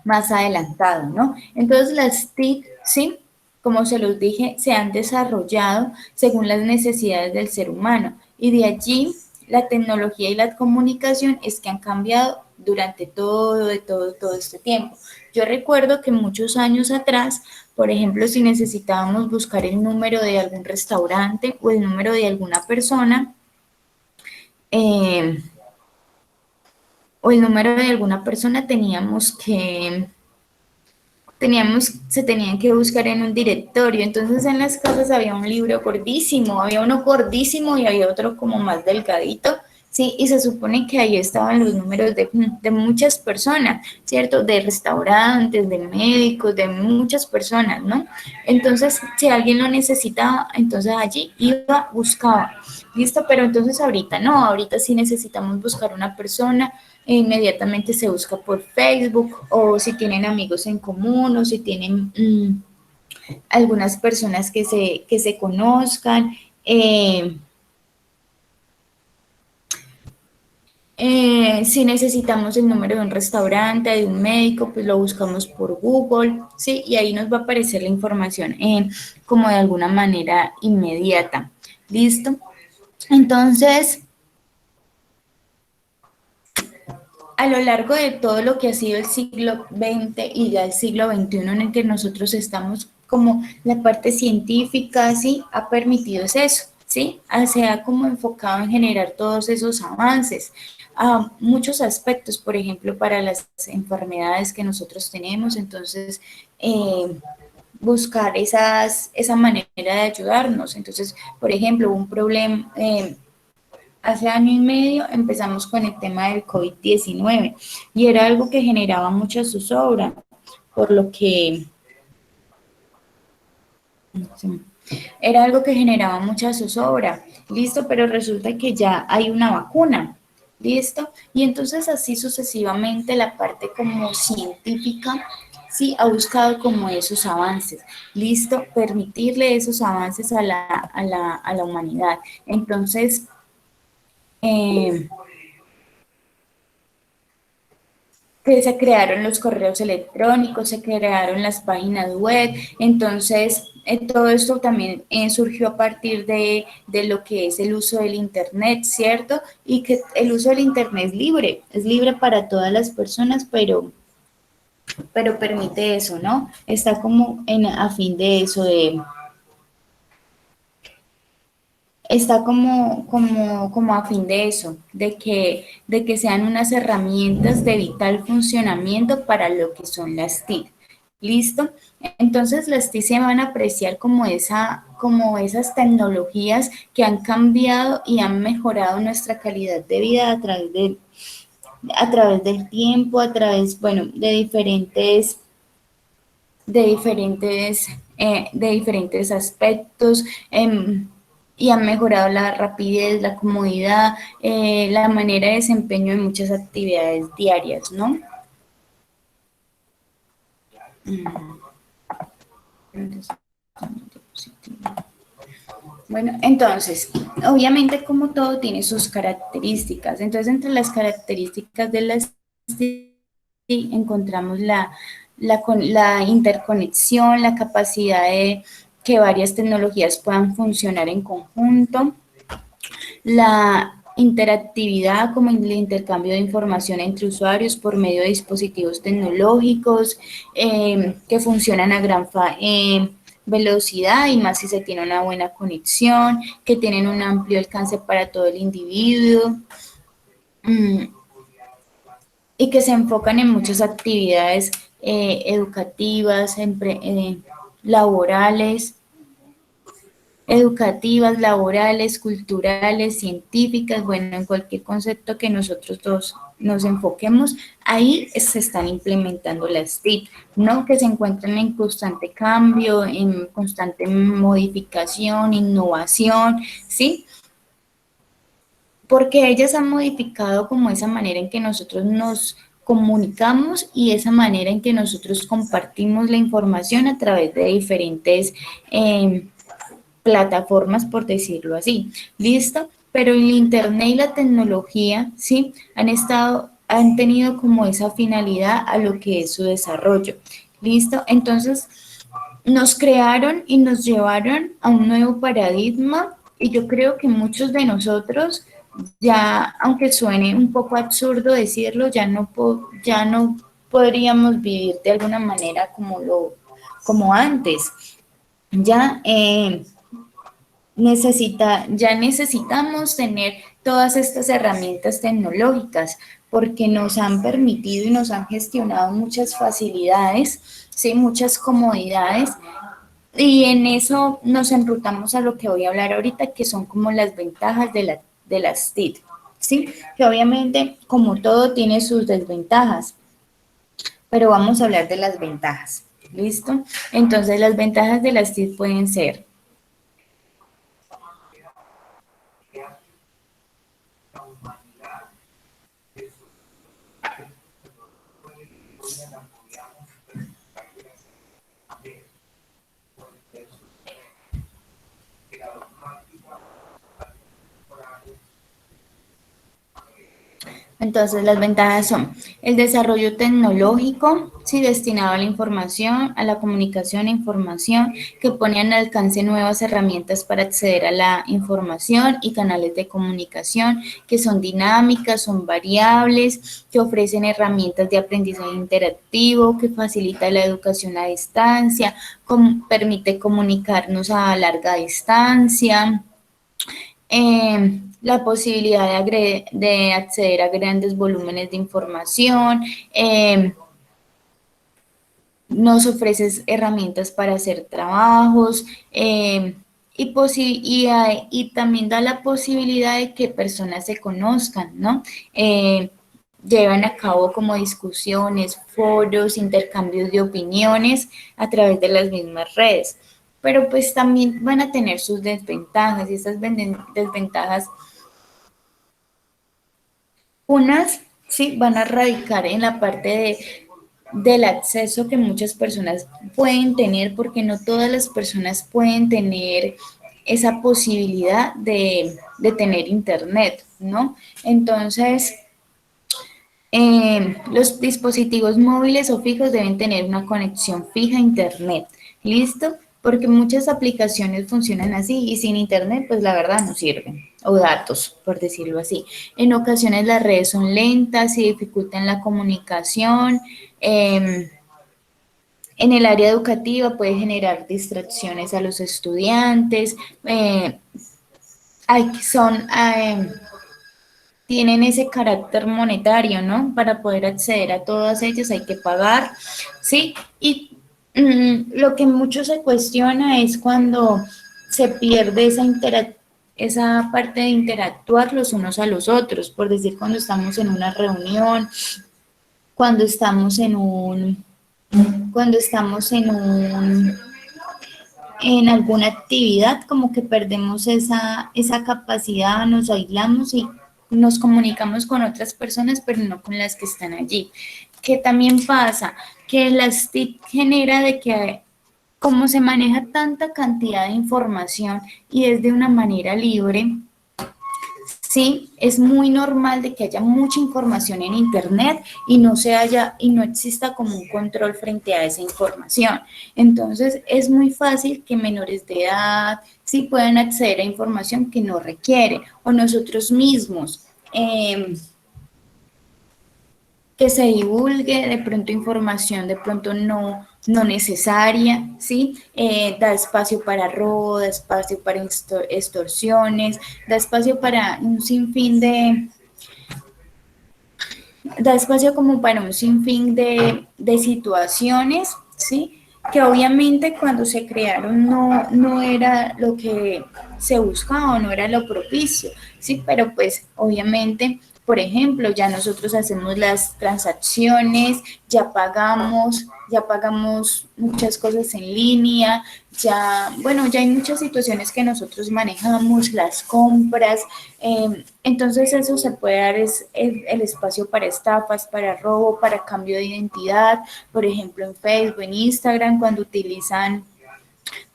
adelantado, ¿no? Entonces las TIC, sí, como se los dije, se han desarrollado según las necesidades del ser humano y de allí la tecnología y la comunicación es que han cambiado durante todo este tiempo. Yo recuerdo que muchos años atrás, por ejemplo, si necesitábamos buscar el número de algún restaurante o el número de alguna persona, eh, se tenían que buscar en un directorio. Entonces en las casas había un libro gordísimo, había uno gordísimo y había otro como más delgadito, ¿sí? Y se supone que ahí estaban los números de muchas personas, ¿cierto? De restaurantes, de médicos, de muchas personas, ¿no? Entonces, si alguien lo necesitaba, entonces allí iba, buscaba, ¿listo? Pero entonces ahorita no, ahorita sí necesitamos buscar una persona, inmediatamente se busca por Facebook o si tienen amigos en común o si tienen algunas personas que se conozcan. Si necesitamos el número de un restaurante, de un médico, pues lo buscamos por Google, ¿sí? Y ahí nos va a aparecer la información como de alguna manera inmediata. ¿Listo? Entonces, a lo largo de todo lo que ha sido el siglo XX y ya el siglo XXI en el que nosotros estamos, como la parte científica, ¿sí? Ha permitido eso, ¿sí? Se ha como enfocado en generar todos esos avances a muchos aspectos, por ejemplo, para las enfermedades que nosotros tenemos, entonces, buscar esa manera de ayudarnos. Entonces, por ejemplo, un problema, hace año y medio empezamos con el tema del COVID-19 y era algo que generaba mucha zozobra, por lo que era algo que generaba mucha zozobra, listo, pero resulta que ya hay una vacuna, listo, y entonces así sucesivamente la parte como científica sí ha buscado como esos avances, listo, permitirle esos avances a la humanidad. Entonces, que se crearon los correos electrónicos, se crearon las páginas web, entonces todo esto también surgió a partir de lo que es el uso del Internet, ¿cierto? Y que el uso del Internet es libre para todas las personas, pero permite eso, ¿no? Está como a fin de eso, está como a fin de eso, de que sean unas herramientas de vital funcionamiento para lo que son las TIC. ¿Listo? Entonces las TIC se van a apreciar como esas tecnologías que han cambiado y han mejorado nuestra calidad de vida a través del tiempo, a través, bueno, de diferentes aspectos, y han mejorado la rapidez, la comodidad, la manera de desempeño de muchas actividades diarias, ¿no? Bueno, entonces, obviamente como todo tiene sus características. Entonces, entre las características de las encontramos la interconexión, la capacidad de que varias tecnologías puedan funcionar en conjunto, la interactividad como el intercambio de información entre usuarios por medio de dispositivos tecnológicos que funcionan a gran velocidad y más si se tiene una buena conexión, que tienen un amplio alcance para todo el individuo y que se enfocan en muchas actividades educativas, laborales, culturales, científicas, bueno, en cualquier concepto que nosotros dos nos enfoquemos, ahí se están implementando las TIC, ¿no? Que se encuentran en constante cambio, en constante modificación, innovación, ¿sí? Porque ellas han modificado como esa manera en que nosotros nos comunicamos y esa manera en que nosotros compartimos la información a través de diferentes plataformas, por decirlo así, ¿listo? Pero el Internet y la tecnología, ¿sí? Han tenido como esa finalidad a lo que es su desarrollo, ¿listo? Entonces, nos crearon y nos llevaron a un nuevo paradigma y yo creo que muchos de nosotros ya, aunque suene un poco absurdo decirlo, ya no podríamos vivir de alguna manera como antes. Ya ya necesitamos tener todas estas herramientas tecnológicas porque nos han permitido y nos han gestionado muchas facilidades, ¿sí? Muchas comodidades, y en eso nos enrutamos a lo que voy a hablar ahorita, que son como las ventajas de las TIC, ¿sí? Que obviamente, como todo, tiene sus desventajas, pero vamos a hablar de las ventajas, ¿listo? Entonces, las ventajas de las TIC pueden ser: entonces, las ventajas son el desarrollo tecnológico, sí, destinado a la información, a la comunicación e información, que pone al alcance nuevas herramientas para acceder a la información y canales de comunicación que son dinámicas, son variables, que ofrecen herramientas de aprendizaje interactivo, que facilita la educación a distancia, permite comunicarnos a larga distancia, la posibilidad de acceder a grandes volúmenes de información, nos ofrece herramientas para hacer trabajos, y también da la posibilidad de que personas se conozcan, ¿no? Llevan a cabo como discusiones, foros, intercambios de opiniones a través de las mismas redes. Pero pues también van a tener sus desventajas, y esas desventajas, unas sí van a radicar en la parte del acceso que muchas personas pueden tener, porque no todas las personas pueden tener esa posibilidad de tener internet, ¿no? Entonces, Los dispositivos móviles o fijos deben tener una conexión fija a Internet. ¿Listo? Porque muchas aplicaciones funcionan así y sin Internet, pues la verdad no sirven. O datos, por decirlo así. En ocasiones las redes son lentas y dificultan la comunicación. En el área educativa puede generar distracciones a los estudiantes. Son tienen ese carácter monetario, ¿no? Para poder acceder a todas ellas hay que pagar, ¿sí? Y lo que mucho se cuestiona es cuando se pierde esa parte de interactuar los unos a los otros, por decir, cuando estamos en una reunión, cuando estamos en alguna actividad, como que perdemos esa capacidad, nos aislamos y nos comunicamos con otras personas, pero no con las que están allí. ¿Qué también pasa? Que las TIC genera de que como se maneja tanta cantidad de información y es de una manera libre, sí, es muy normal de que haya mucha información en Internet y no exista como un control frente a esa información. Entonces, es muy fácil que menores de edad sí puedan acceder a información que no requiere, o nosotros mismos, que se divulgue de pronto información de pronto no necesaria, ¿sí? Da espacio para robo, da espacio para extorsiones, da espacio para un sinfín da espacio como para un sinfín de situaciones, ¿sí? Que obviamente cuando se crearon no era lo que se buscaba o no era lo propicio, ¿sí? Pero pues obviamente, por ejemplo, ya nosotros hacemos las transacciones, ya pagamos muchas cosas en línea, bueno, ya hay muchas situaciones que nosotros manejamos, las compras, entonces eso se puede dar el espacio para estafas, para robo, para cambio de identidad, por ejemplo en Facebook, en Instagram, cuando utilizan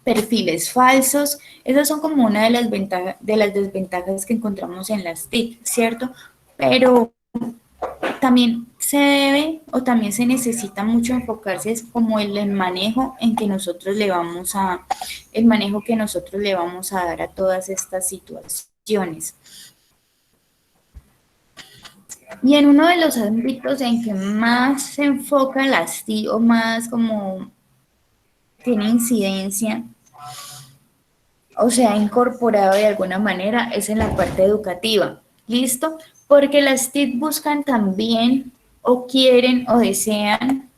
perfiles falsos. Esas son como una de las desventajas que encontramos en las TIC, ¿cierto? Pero también se debe o también se necesita mucho enfocarse es como el manejo el manejo que nosotros le vamos a dar a todas estas situaciones. Y en uno de los ámbitos en que más se enfoca las TIC o más como tiene incidencia o se ha incorporado de alguna manera es en la parte educativa. ¿Listo? Porque las TIC buscan también o quieren o desean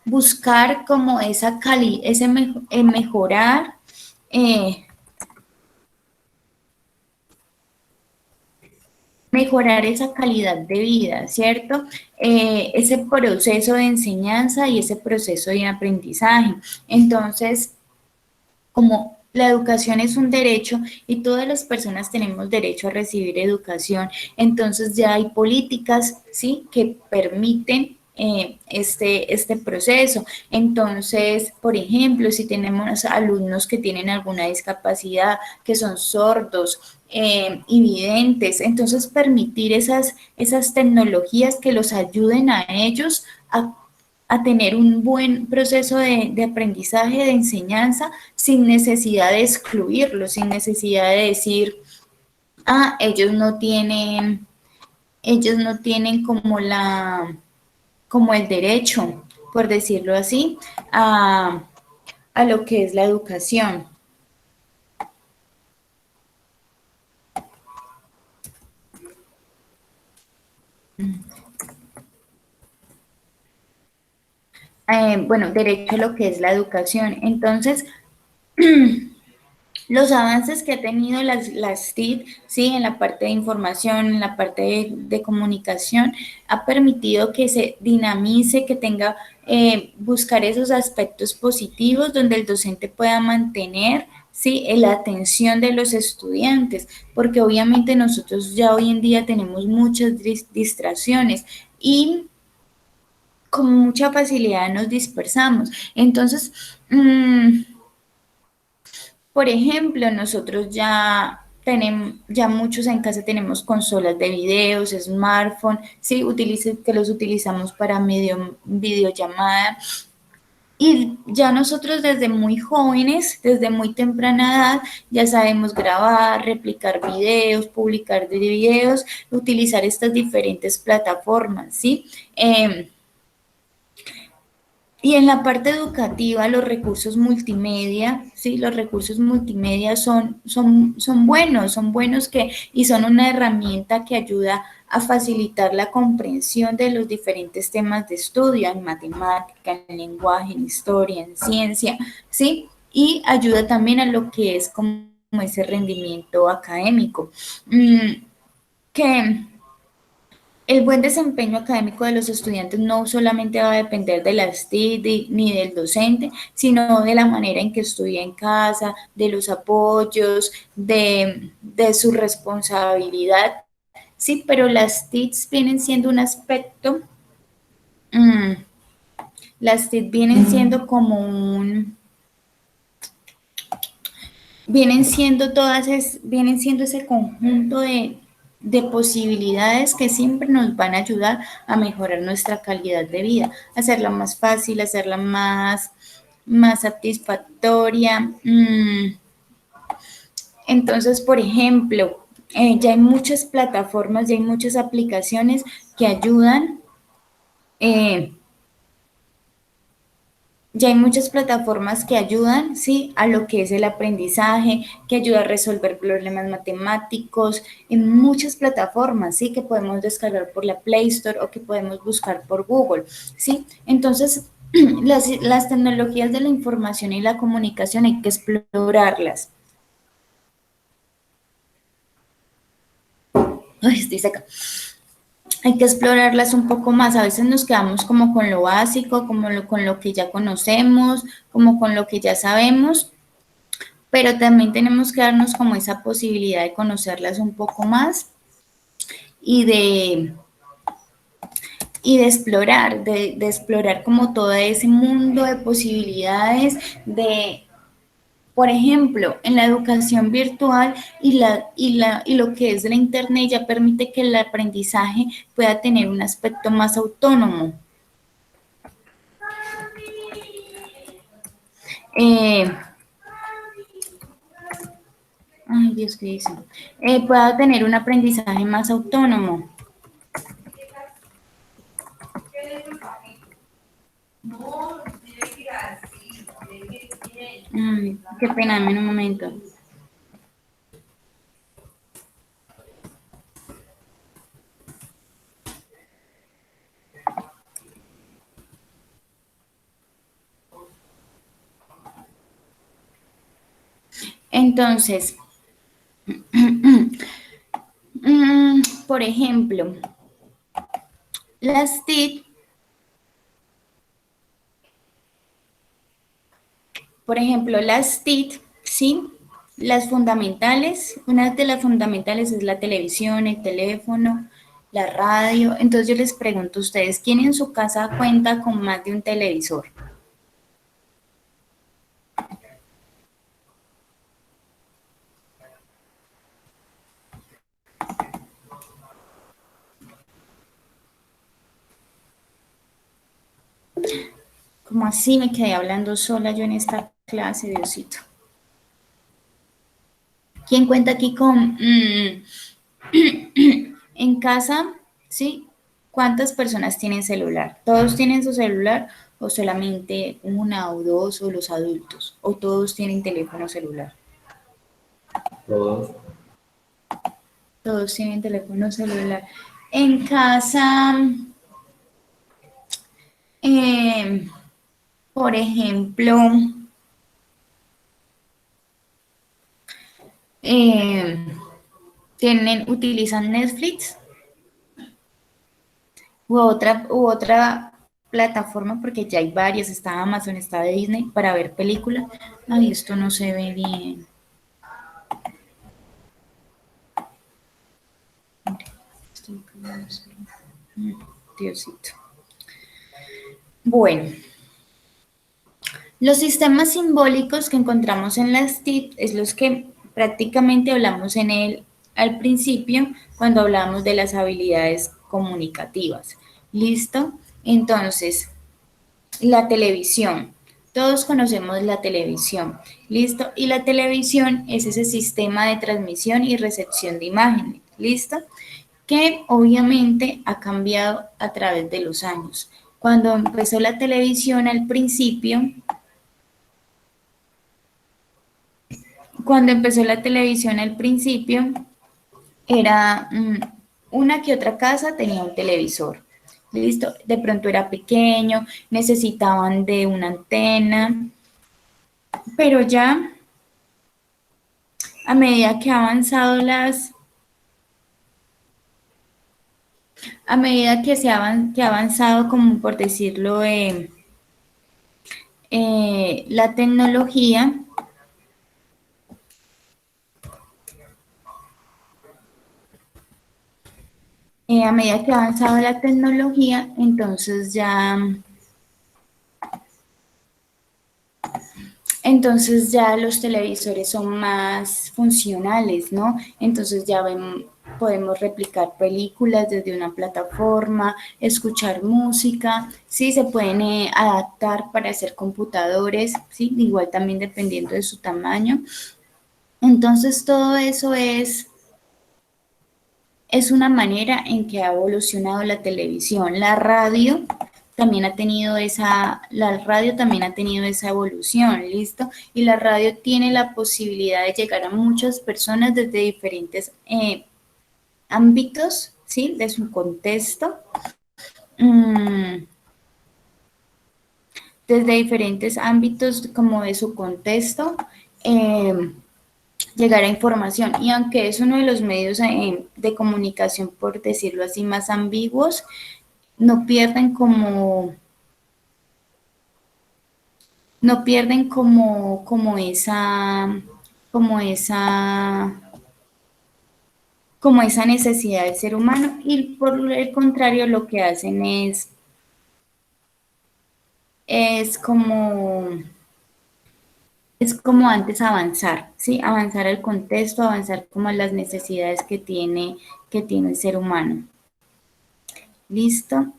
buscar como mejorar mejorar esa calidad de vida, ¿cierto? Ese proceso de enseñanza y ese proceso de aprendizaje. Entonces, como la educación es un derecho y todas las personas tenemos derecho a recibir educación, entonces ya hay políticas, ¿sí?, que permiten este proceso. Entonces, por ejemplo, si tenemos alumnos que tienen alguna discapacidad, que son sordos, invidentes, entonces permitir esas tecnologías que los ayuden a ellos a tener un buen proceso de aprendizaje, de enseñanza, sin necesidad de excluirlos, sin necesidad de decir, ellos no tienen como el derecho, por decirlo así, a lo que es la educación. Bueno, derecho a lo que es la educación. Entonces, los avances que ha tenido las TIC, ¿sí?, en la parte de información, en la parte de comunicación, ha permitido que se dinamice, que tenga, buscar esos aspectos positivos donde el docente pueda mantener, ¿sí?, la atención de los estudiantes, porque obviamente nosotros ya hoy en día tenemos muchas distracciones y con mucha facilidad nos dispersamos. Entonces, por ejemplo, nosotros ya ya muchos en casa tenemos consolas de videos, smartphone, sí, que los utilizamos para videollamada. Y ya nosotros desde muy jóvenes, desde muy temprana edad, ya sabemos grabar, replicar videos, publicar videos, utilizar estas diferentes plataformas, ¿sí? Y en la parte educativa, los recursos multimedia, sí, los recursos multimedia son buenos y son una herramienta que ayuda a facilitar la comprensión de los diferentes temas de estudio, en matemática, en lenguaje, en historia, en ciencia, sí, y ayuda también a lo que es como ese rendimiento académico. Que el buen desempeño académico de los estudiantes no solamente va a depender de las TIC ni del docente, sino de la manera en que estudia en casa, de los apoyos, de su responsabilidad. Sí, pero las TICs vienen siendo un aspecto, las TIC vienen siendo como vienen siendo ese conjunto de posibilidades que siempre nos van a ayudar a mejorar nuestra calidad de vida, hacerla más fácil, hacerla más satisfactoria. Entonces, por ejemplo, ya hay muchas plataformas, ya hay muchas aplicaciones que ayudan. Ya hay muchas plataformas que ayudan, ¿sí? A lo que es el aprendizaje, que ayuda a resolver problemas matemáticos, en muchas plataformas, ¿sí? Que podemos descargar por la Play Store o que podemos buscar por Google, ¿sí? Entonces, las tecnologías de la información y la comunicación hay que explorarlas. Ay, estoy seca. Hay que explorarlas un poco más. A veces nos quedamos como con lo básico, con lo que ya conocemos, como con lo que ya sabemos, pero también tenemos que darnos como esa posibilidad de conocerlas un poco más y de explorar, de explorar como todo ese mundo de posibilidades por ejemplo, en la educación virtual y lo que es la Internet ya permite que el aprendizaje pueda tener un aspecto más autónomo. Ay, Dios, ¿qué dice? Pueda tener un aprendizaje más autónomo. Ay, qué pena, dame un momento. Entonces, por ejemplo, las TIC, ¿sí? Las fundamentales, una de las fundamentales es la televisión, el teléfono, la radio. Entonces yo les pregunto a ustedes, ¿quién en su casa cuenta con más de un televisor? ¿Cómo así me quedé hablando sola yo en esta clase, Diosito? ¿Quién cuenta aquí con en casa? ¿Sí? ¿Cuántas personas tienen celular? ¿Todos tienen su celular o solamente una o dos o los adultos? ¿O todos tienen teléfono celular? Todos. Todos tienen teléfono celular. En casa, por ejemplo, utilizan Netflix u otra plataforma, porque ya hay varias, está Amazon, está Disney, para ver películas. Ay, esto no se ve bien. Diosito. Bueno, los sistemas simbólicos que encontramos en las TIC es los que prácticamente hablamos en él al principio cuando hablamos de las habilidades comunicativas. ¿Listo? Entonces, la televisión. Todos conocemos la televisión, ¿listo? Y la televisión es ese sistema de transmisión y recepción de imágenes, ¿listo? Que obviamente ha cambiado a través de los años. Cuando empezó la televisión al principio, era una que otra casa tenía un televisor. ¿Listo? De pronto era pequeño, necesitaban de una antena, pero ya a medida que ha avanzado a medida que que ha avanzado, como por decirlo, la tecnología, a medida que ha avanzado la tecnología, entonces ya los televisores son más funcionales, ¿no? Entonces ya podemos replicar películas desde una plataforma, escuchar música, sí, se pueden adaptar para hacer computadores, sí, igual también dependiendo de su tamaño. Entonces todo eso es una manera en que ha evolucionado la televisión. La radio también ha tenido esa evolución, ¿listo? Y la radio tiene la posibilidad de llegar a muchas personas desde diferentes ámbitos, ¿sí? De su contexto. Desde diferentes ámbitos como de su contexto, llegar a información. Y aunque es uno de los medios de comunicación, por decirlo así, más ambiguos, no pierden como esa necesidad del ser humano, y por el contrario lo que hacen es como antes avanzar, ¿sí? Avanzar al contexto, avanzar como a las necesidades que tiene el ser humano. ¿Listo?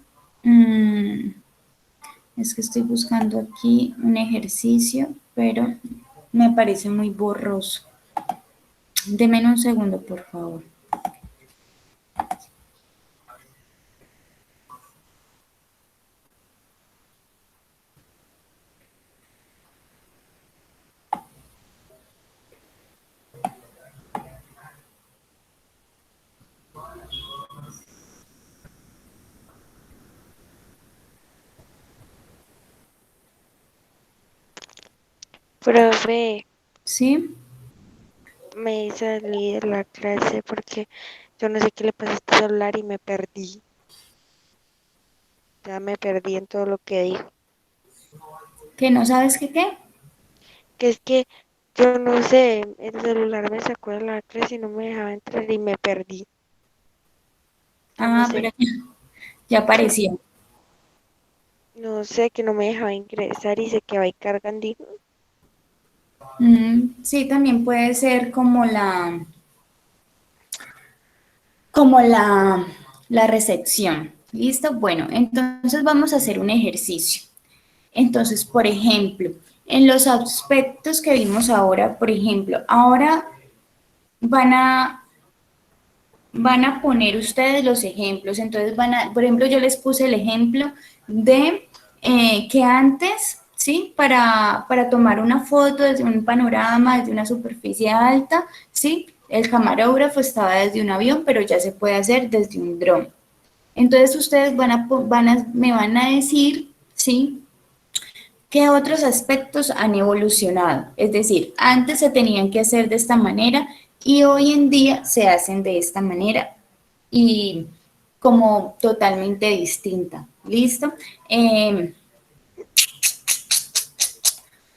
Es que estoy buscando aquí un ejercicio, pero me parece muy borroso. Deme un segundo, por favor. Profe, ¿Sí? me salí de la clase porque yo no sé qué le pasa a este celular y me perdí. Ya me perdí en todo lo que dijo. ¿Que no sabes qué? Que es que yo no sé, el celular me sacó de la clase y no me dejaba entrar y me perdí. Yo no Ah, pero sé, ya apareció. no sé que no me dejaba ingresar y se quedó ahí cargando. Sí, también puede ser como la recepción. ¿Listo? Bueno, entonces vamos a hacer un ejercicio. Entonces, por ejemplo, en los aspectos que vimos ahora, por ejemplo, ahora van a poner ustedes los ejemplos. Entonces por ejemplo, yo les puse el ejemplo de que antes, ¿sí? Para tomar una foto desde un panorama, desde una superficie alta, ¿sí? El camarógrafo estaba desde un avión, pero ya se puede hacer desde un dron. Entonces ustedes me van a decir, ¿sí? ¿Qué otros aspectos han evolucionado? Es decir, antes se tenían que hacer de esta manera y hoy en día se hacen de esta manera y como totalmente distinta. ¿Listo?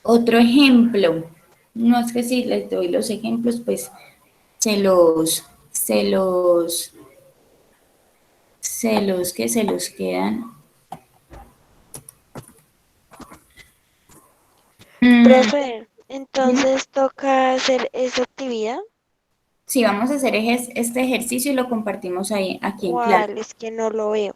Otro ejemplo. No es que si les doy los ejemplos, pues se los quedan. Profe, Entonces toca hacer esa actividad. Sí, vamos a hacer este ejercicio y lo compartimos ahí, aquí en clase. ¿Cuál? Es que no lo veo.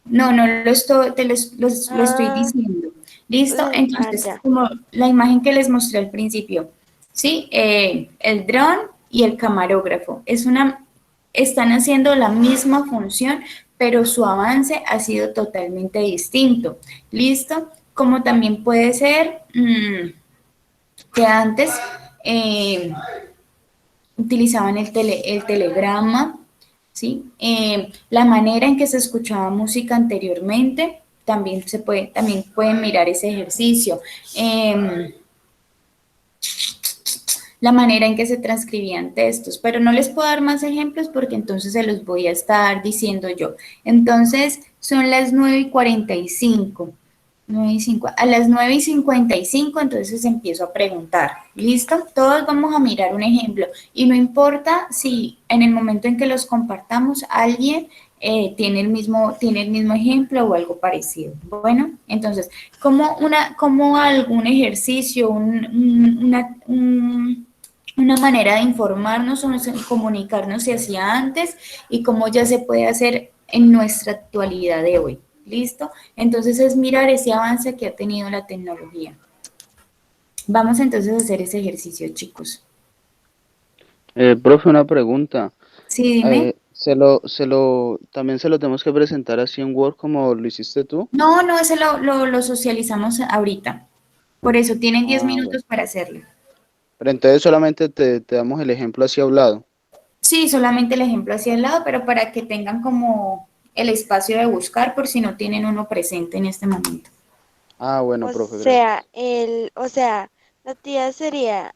No, no lo estoy, lo estoy Ah, diciendo. ¿Listo? Entonces, ya. como la imagen que les mostré al principio, ¿sí? El dron y el camarógrafo. Están haciendo la misma función, pero su avance ha sido totalmente distinto. ¿Listo? Como también puede ser que antes eh, utilizaban el telegrama, ¿sí? La manera en que se escuchaba música anteriormente, también pueden mirar ese ejercicio. La manera en que se transcribían textos, pero no les puedo dar más ejemplos porque entonces se los voy a estar diciendo yo. Entonces, son las 9:45. 9:05. A las 9:55, entonces empiezo a preguntar. ¿Listo? Todos vamos a mirar un ejemplo. Y no importa si en el momento en que los compartamos, alguien tiene el mismo ejemplo o algo parecido. Bueno, entonces, como algún ejercicio, una manera de informarnos o comunicarnos se hacía antes y cómo ya se puede hacer en nuestra actualidad de hoy. ¿Listo? Entonces es mirar ese avance que ha tenido la tecnología. Vamos entonces a hacer ese ejercicio, chicos. Profe, una pregunta. Sí, dime. También se lo tenemos que presentar así en Word como lo hiciste tú. No, no, ese lo socializamos ahorita. Por eso tienen 10 Ah, bueno. minutos para hacerlo. Pero entonces solamente te damos el ejemplo así hablado. Sí, solamente el ejemplo hacia el lado, pero para que tengan como el espacio de buscar por si no tienen uno presente en este momento. Ah, bueno, O profe, gracias. sea, la actividad sería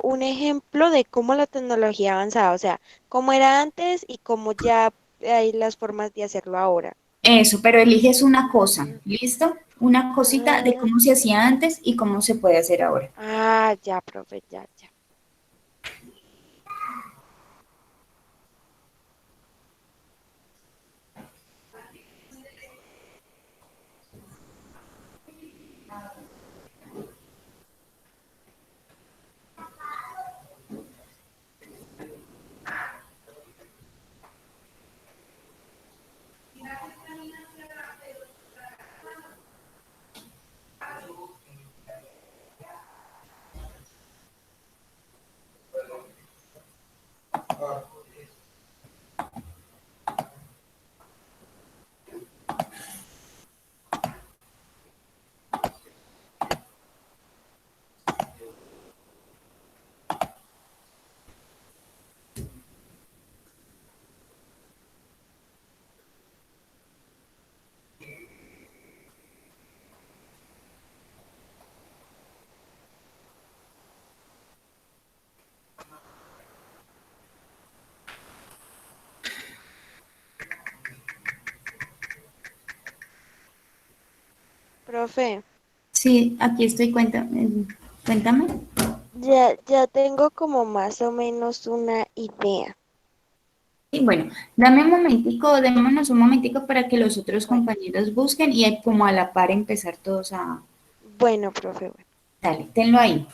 un ejemplo de cómo la tecnología ha avanzado, o sea, cómo era antes y cómo ya hay las formas de hacerlo ahora. Eso, pero eliges una cosa, Mm, ¿listo? Una cosita de mm, cómo se hacía antes y cómo se puede hacer ahora. ya, profe, ya, ya. Profe, Sí, aquí estoy, cuéntame. ya tengo como más o menos una idea. Sí, bueno, dame un momentico, démonos un momentico para que los otros Bueno, compañeros busquen y como a la par empezar todos a... bueno, profe, bueno. Dale, tenlo ahí.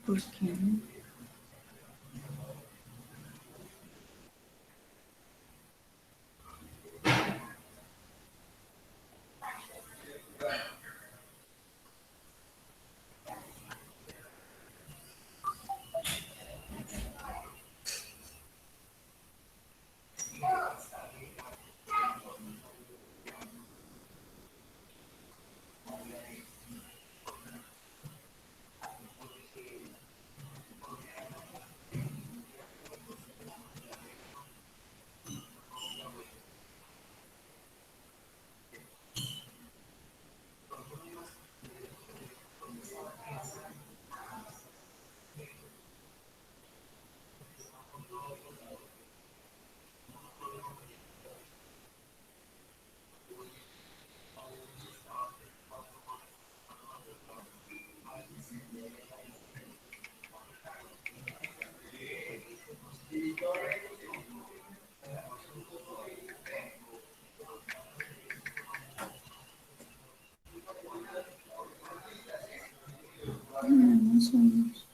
¿Por qué? No somos.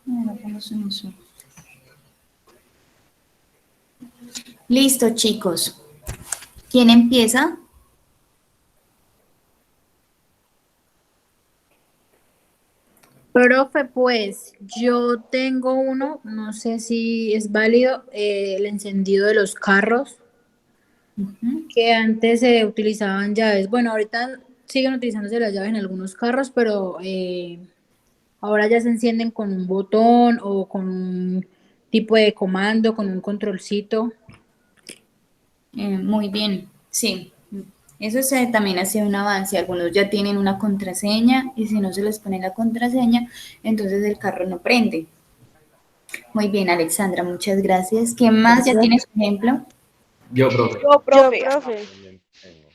Ahora vamos en eso. Listo, chicos. ¿Quién empieza? Profe, pues yo tengo uno, no sé si es válido, el encendido de los carros, que antes se utilizaban llaves. Bueno, ahorita siguen utilizándose las llaves en algunos carros, pero ahora ya se encienden con un botón o con un tipo de comando, con un controlcito. Muy bien, sí. Eso también ha sido un avance. Algunos ya tienen una contraseña y si no se les pone la contraseña, entonces el carro no prende. Muy bien, Alexandra, muchas gracias. ¿Quién más ya tiene su ejemplo? Yo, profe. Yo, profe. También tengo.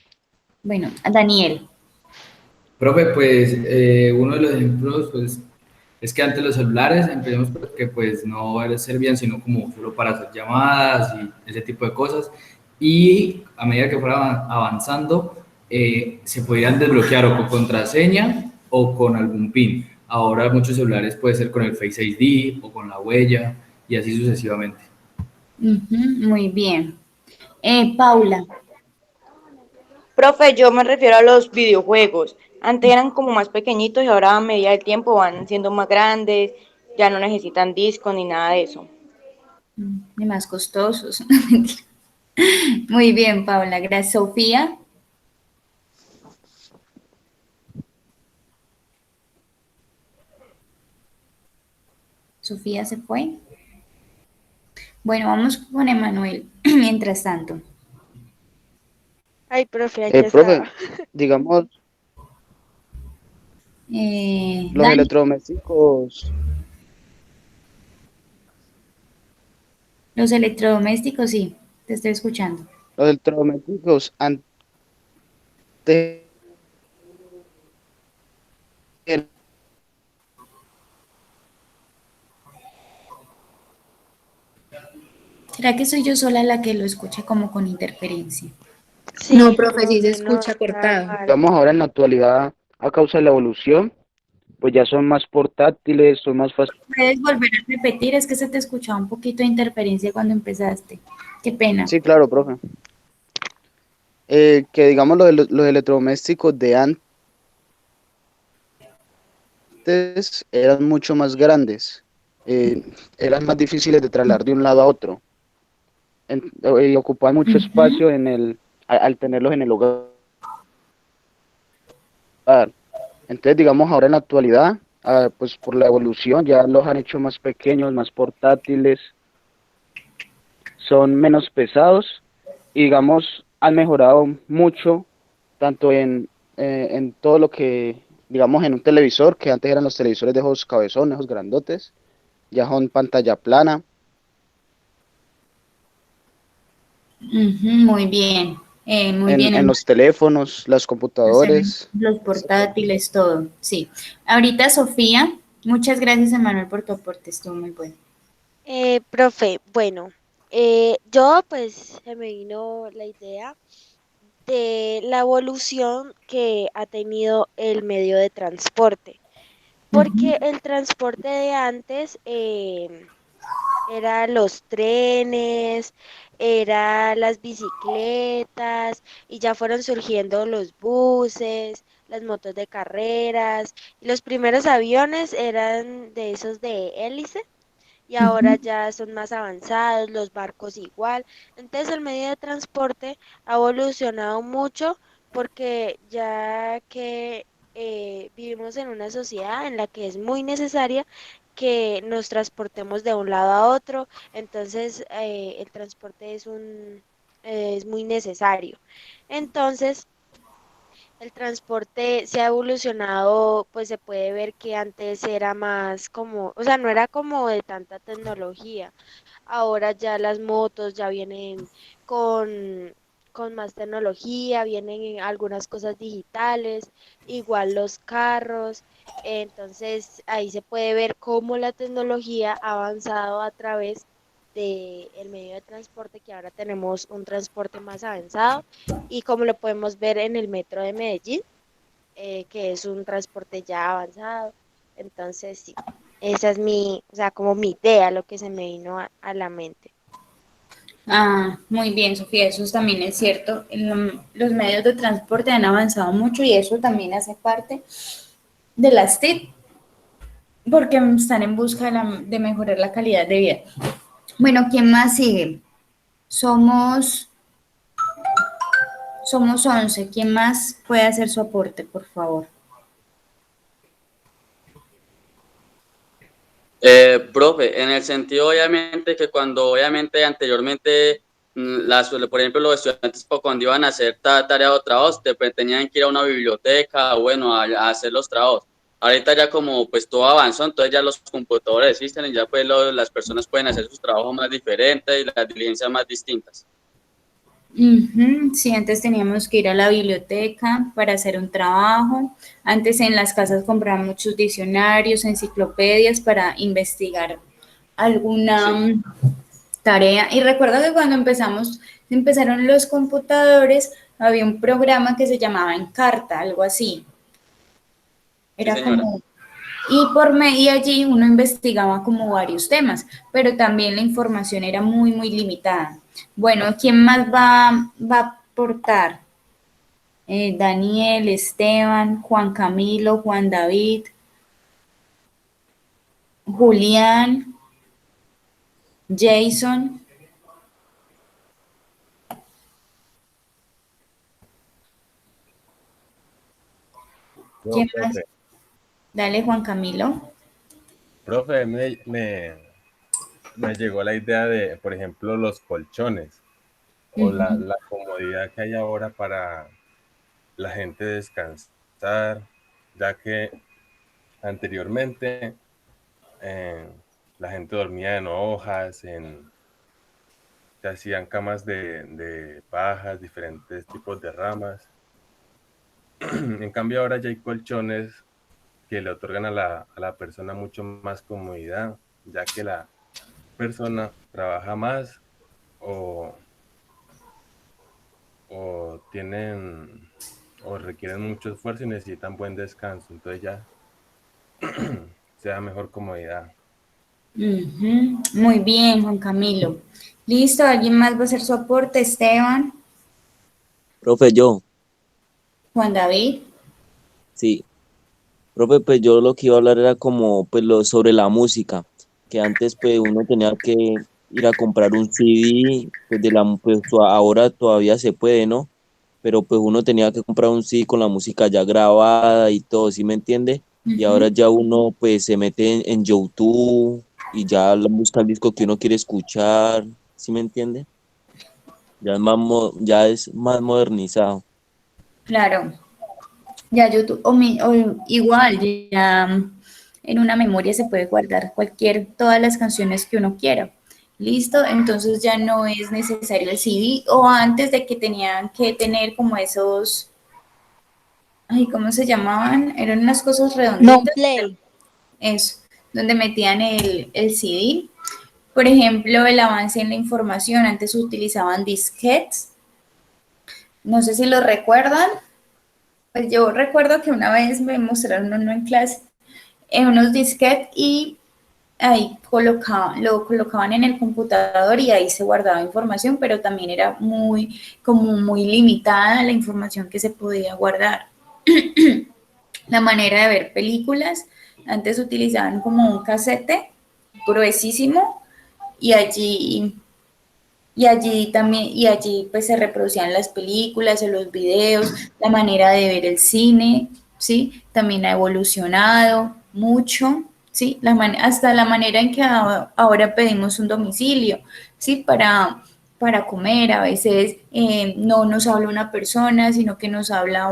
Bueno, Daniel. Profe, pues uno de los ejemplos, pues, es que antes los celulares, empecemos porque pues no servían sino como solo para hacer llamadas y ese tipo de cosas. Y a medida que fuera avanzando, se podían desbloquear o con contraseña o con algún PIN. Ahora muchos celulares puede ser con el Face ID o con la huella y así sucesivamente. Ujú, muy bien. Paula. Profe, yo me refiero a los videojuegos. Antes eran como más pequeñitos y ahora a medida del tiempo van siendo más grandes, ya no necesitan disco ni nada de eso. Y más costosos. Muy bien, Paula, gracias. Sofía. Sofía se fue. Bueno, vamos con Emanuel, mientras tanto. Ay, profe, aquí Profe, estaba. digamos, los Dani, electrodomésticos, los electrodomésticos, sí, te estoy escuchando. los electrodomésticos antes eran ¿Será que soy yo sola la que lo escucha como con interferencia? No, Sí, profe, sí se profe, no, escucha está cortado. mal. digamos ahora en la actualidad, a causa de la evolución, pues ya son más portátiles, son más fáciles. ¿Puedes volver a repetir? Es que se te escuchaba un poquito de interferencia cuando empezaste. Qué pena. Sí, claro, profe. Que digamos los electrodomésticos de antes eran mucho más grandes, eh, eran más difíciles de trasladar de un lado a otro, y ocupaban mucho Ujú, espacio al tenerlos en el hogar. Entonces, digamos, ahora en la actualidad, pues por la evolución ya los han hecho más pequeños, más portátiles, son menos pesados y, digamos, han mejorado mucho, tanto en todo lo que, digamos, en un televisor, que antes eran los televisores de esos cabezones, esos grandotes, ya son pantalla plana. ujú, muy bien. Muy bien, En los teléfonos, los computadores. los portátiles, todo. Sí. Ahorita, Sofía, muchas gracias, Emanuel, por tu aporte. Estuvo muy bueno. Profe, bueno, yo pues se me vino la idea de la evolución que ha tenido el medio de transporte, porque Ujú, el transporte de antes era los trenes, era las bicicletas y ya fueron surgiendo los buses, las motos de carreras y los primeros aviones eran de esos de hélice y ahora ujú. ya son más avanzados, los barcos igual. Entonces el medio de transporte ha evolucionado mucho porque ya que vivimos en una sociedad en la que es muy necesaria que nos transportemos de un lado a otro, entonces el transporte es muy necesario. Entonces, el transporte se ha evolucionado, pues se puede ver que antes era más como, o sea, no era como de tanta tecnología. Ahora ya las motos ya vienen con, con más tecnología, vienen en algunas cosas digitales, igual los carros. Entonces ahí se puede ver cómo la tecnología ha avanzado a través del medio de transporte, que ahora tenemos un transporte más avanzado y como lo podemos ver en el metro de Medellín, que es un transporte ya avanzado. Entonces, sí, esa es mi, o sea, como mi idea, lo que se me vino a la mente. Ah, muy bien, Sofía, eso también es cierto. Los medios de transporte han avanzado mucho y eso también hace parte de las TIC, porque están en busca de mejorar la calidad de vida. Bueno, ¿quién más sigue? Somos, somos 11. ¿Quién más puede hacer su aporte, por favor? Profe, en el sentido obviamente que cuando obviamente anteriormente por ejemplo, los estudiantes cuando iban a hacer tarea o trabajos, tenían que ir a una biblioteca, bueno, a hacer los trabajos. Ahorita ya como pues todo avanzó, entonces ya los computadores existen y ya pues las personas pueden hacer sus trabajos más diferentes y las diligencias más distintas. Sí, antes teníamos que ir a la biblioteca para hacer un trabajo. Antes en las casas compraban muchos diccionarios, enciclopedias para investigar alguna tarea. Y recuerdo que cuando empezaron los computadores, había un programa que se llamaba Encarta, algo así. Era como... Y allí uno investigaba como varios temas, pero también la información era muy, muy limitada. Bueno, ¿quién más va a aportar? Daniel, Esteban, Juan Camilo, Juan David, Julián, Jason. ¿Quién más? Dale, Juan Camilo. Profe, me llegó la idea de, por ejemplo, los colchones o la comodidad que hay ahora para la gente descansar, ya que anteriormente la gente dormía en hojas, se hacían camas de pajas, diferentes tipos de ramas. En cambio ahora ya hay colchones que le otorgan a la persona mucho más comodidad, ya que la persona trabaja más o requieren mucho esfuerzo y necesitan buen descanso, entonces ya se da mejor comodidad. Muy bien, Juan Camilo. ¿Listo? ¿Alguien más va a hacer su aporte? Esteban, Profe, yo, Juan David. sí. Profe, pues yo lo que iba a hablar era como pues sobre la música, que antes pues uno tenía que ir a comprar un CD, pues ahora todavía se puede, ¿no? Pero pues uno tenía que comprar un CD con la música ya grabada y todo, ¿sí me entiende? Y ahora ya uno pues se mete en YouTube y ya busca el disco que uno quiere escuchar, ¿sí me entiende? Ya es más modernizado. Claro. Ya YouTube, o igual, ya en una memoria se puede guardar todas las canciones que uno quiera. ¿Listo? Entonces ya no es necesario el CD, o antes de que tenían que tener como esos, ay, ¿cómo se llamaban? Eran unas cosas redonditas. No play. Eso, donde metían el CD. Por ejemplo, el avance en la información, antes utilizaban disquetes. No sé si lo recuerdan. Pues yo recuerdo que una vez me mostraron uno en clase, unos disquetes, y ahí lo colocaban en el computador y ahí se guardaba información, pero también era muy limitada la información que se podía guardar. La manera de ver películas, antes utilizaban como un casete gruesísimo y allí pues se reproducían las películas o los videos, la manera de ver el cine, ¿sí? También ha evolucionado mucho, ¿sí? Hasta la manera en que ahora pedimos un domicilio, ¿sí? Para comer, a veces no nos habla una persona, sino que nos habla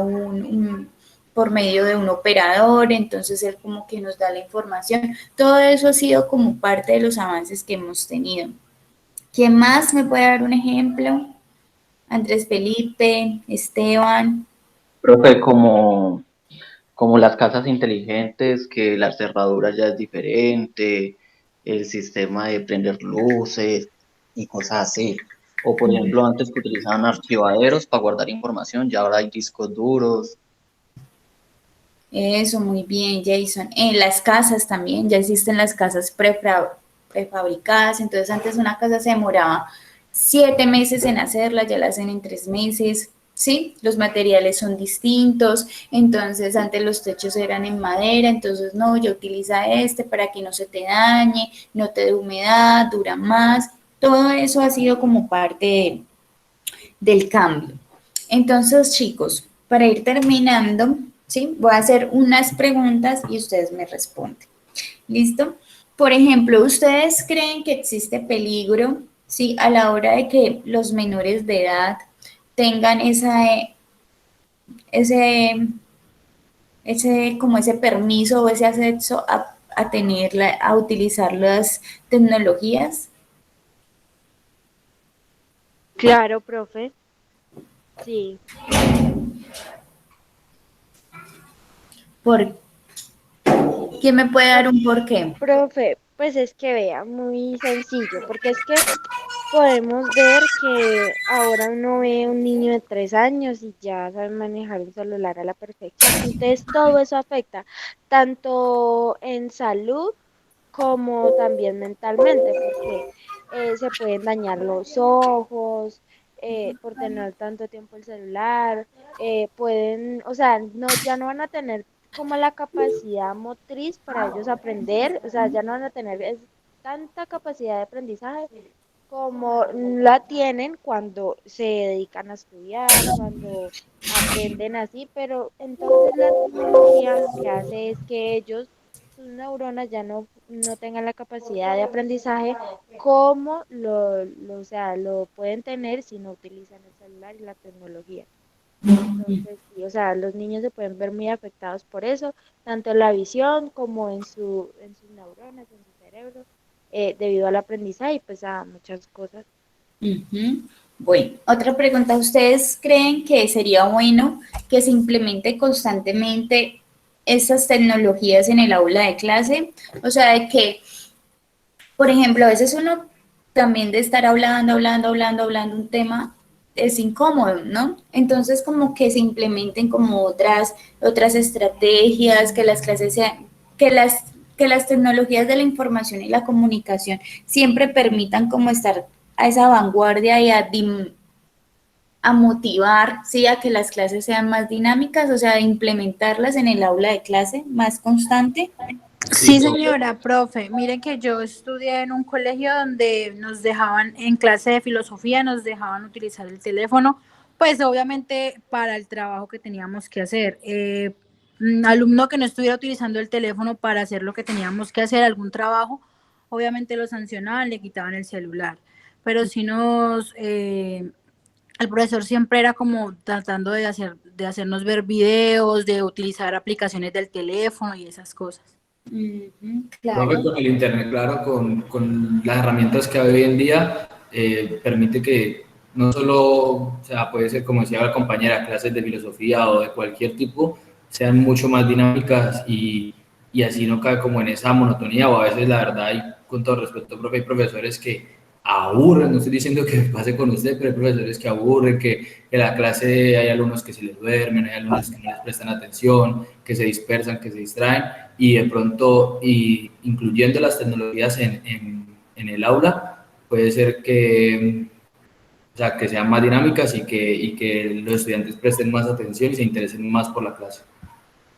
por medio de un operador, entonces él como que nos da la información. Todo eso ha sido como parte de los avances que hemos tenido. ¿Quién más me puede dar un ejemplo? Andrés Felipe, Esteban. Profe, como las casas inteligentes, que la cerradura ya es diferente, el sistema de prender luces y cosas así. O por ejemplo, antes que utilizaban archivaderos para guardar información, ya ahora hay discos duros. Eso, muy bien, Jason. En las casas también, ya existen las casas prefabricadas, entonces antes una casa se demoraba 7 meses en hacerla, ya la hacen en 3 meses, ¿sí? Los materiales son distintos, entonces antes los techos eran en madera, entonces no, ya utiliza para que no se te dañe, no te dé humedad, dura más, todo eso ha sido como parte del cambio. Entonces, chicos, para ir terminando, ¿sí? Voy a hacer unas preguntas y ustedes me responden. ¿Listo? Por ejemplo, ¿ustedes creen que existe peligro, Sí, a la hora de que los menores de edad tengan ese, como ese permiso o ese acceso a utilizar las tecnologías. Claro, profe. Sí. ¿Quién me puede dar un porqué? Profe, pues es que vea, muy sencillo, porque es que podemos ver que ahora uno ve un niño de 3 años y ya sabe manejar un celular a la perfección. Entonces todo eso afecta tanto en salud como también mentalmente, porque se pueden dañar los ojos por tener tanto tiempo el celular, pueden, o sea, no, ya no van a tener como la capacidad motriz para ellos aprender, o sea, ya no van a tener tanta capacidad de aprendizaje como la tienen cuando se dedican a estudiar, cuando aprenden así, pero entonces la tecnología lo que hace es que ellos, sus neuronas ya no tengan la capacidad de aprendizaje como o sea, lo pueden tener si no utilizan el celular y la tecnología. Entonces, sí, o sea, los niños se pueden ver muy afectados por eso, tanto en la visión como en sus neuronas, en su cerebro, debido al aprendizaje y pues a muchas cosas. Ujú. Bueno, otra pregunta. ¿Ustedes creen que sería bueno que se implemente constantemente estas tecnologías en el aula de clase? O sea, de que, por ejemplo, a veces uno también de estar hablando un tema es incómodo, ¿no? Entonces, como que se implementen como otras estrategias, que las clases sean, que las tecnologías de la información y la comunicación siempre permitan como estar a esa vanguardia y a motivar, sí, a que las clases sean más dinámicas, o sea, implementarlas en el aula de clase más constante. Sí, señora, profe. Mire que yo estudié en un colegio donde nos dejaban, en clase de filosofía, nos dejaban utilizar el teléfono, pues obviamente para el trabajo que teníamos que hacer. Un alumno que no estuviera utilizando el teléfono para hacer lo que teníamos que hacer, algún trabajo, obviamente lo sancionaban, le quitaban el celular. Pero si el profesor siempre era como tratando de hacernos ver videos, de utilizar aplicaciones del teléfono y esas cosas. Profe, Claro. con el Internet, claro, con las herramientas que hay hoy en día, permite que no solo, o sea, puede ser, como decía la compañera, clases de filosofía o de cualquier tipo, sean mucho más dinámicas y así no cae como en esa monotonía, o a veces la verdad hay, con todo respeto, profe, hay profesores que aburren, no estoy diciendo que pase con usted, pero hay profesores que aburren, que la clase hay alumnos que se les duermen, hay alumnos que no les prestan atención, que se dispersan, que se distraen, y de pronto, incluyendo las tecnologías en el aula, puede ser que, o sea, que sean más dinámicas y que los estudiantes presten más atención y se interesen más por la clase.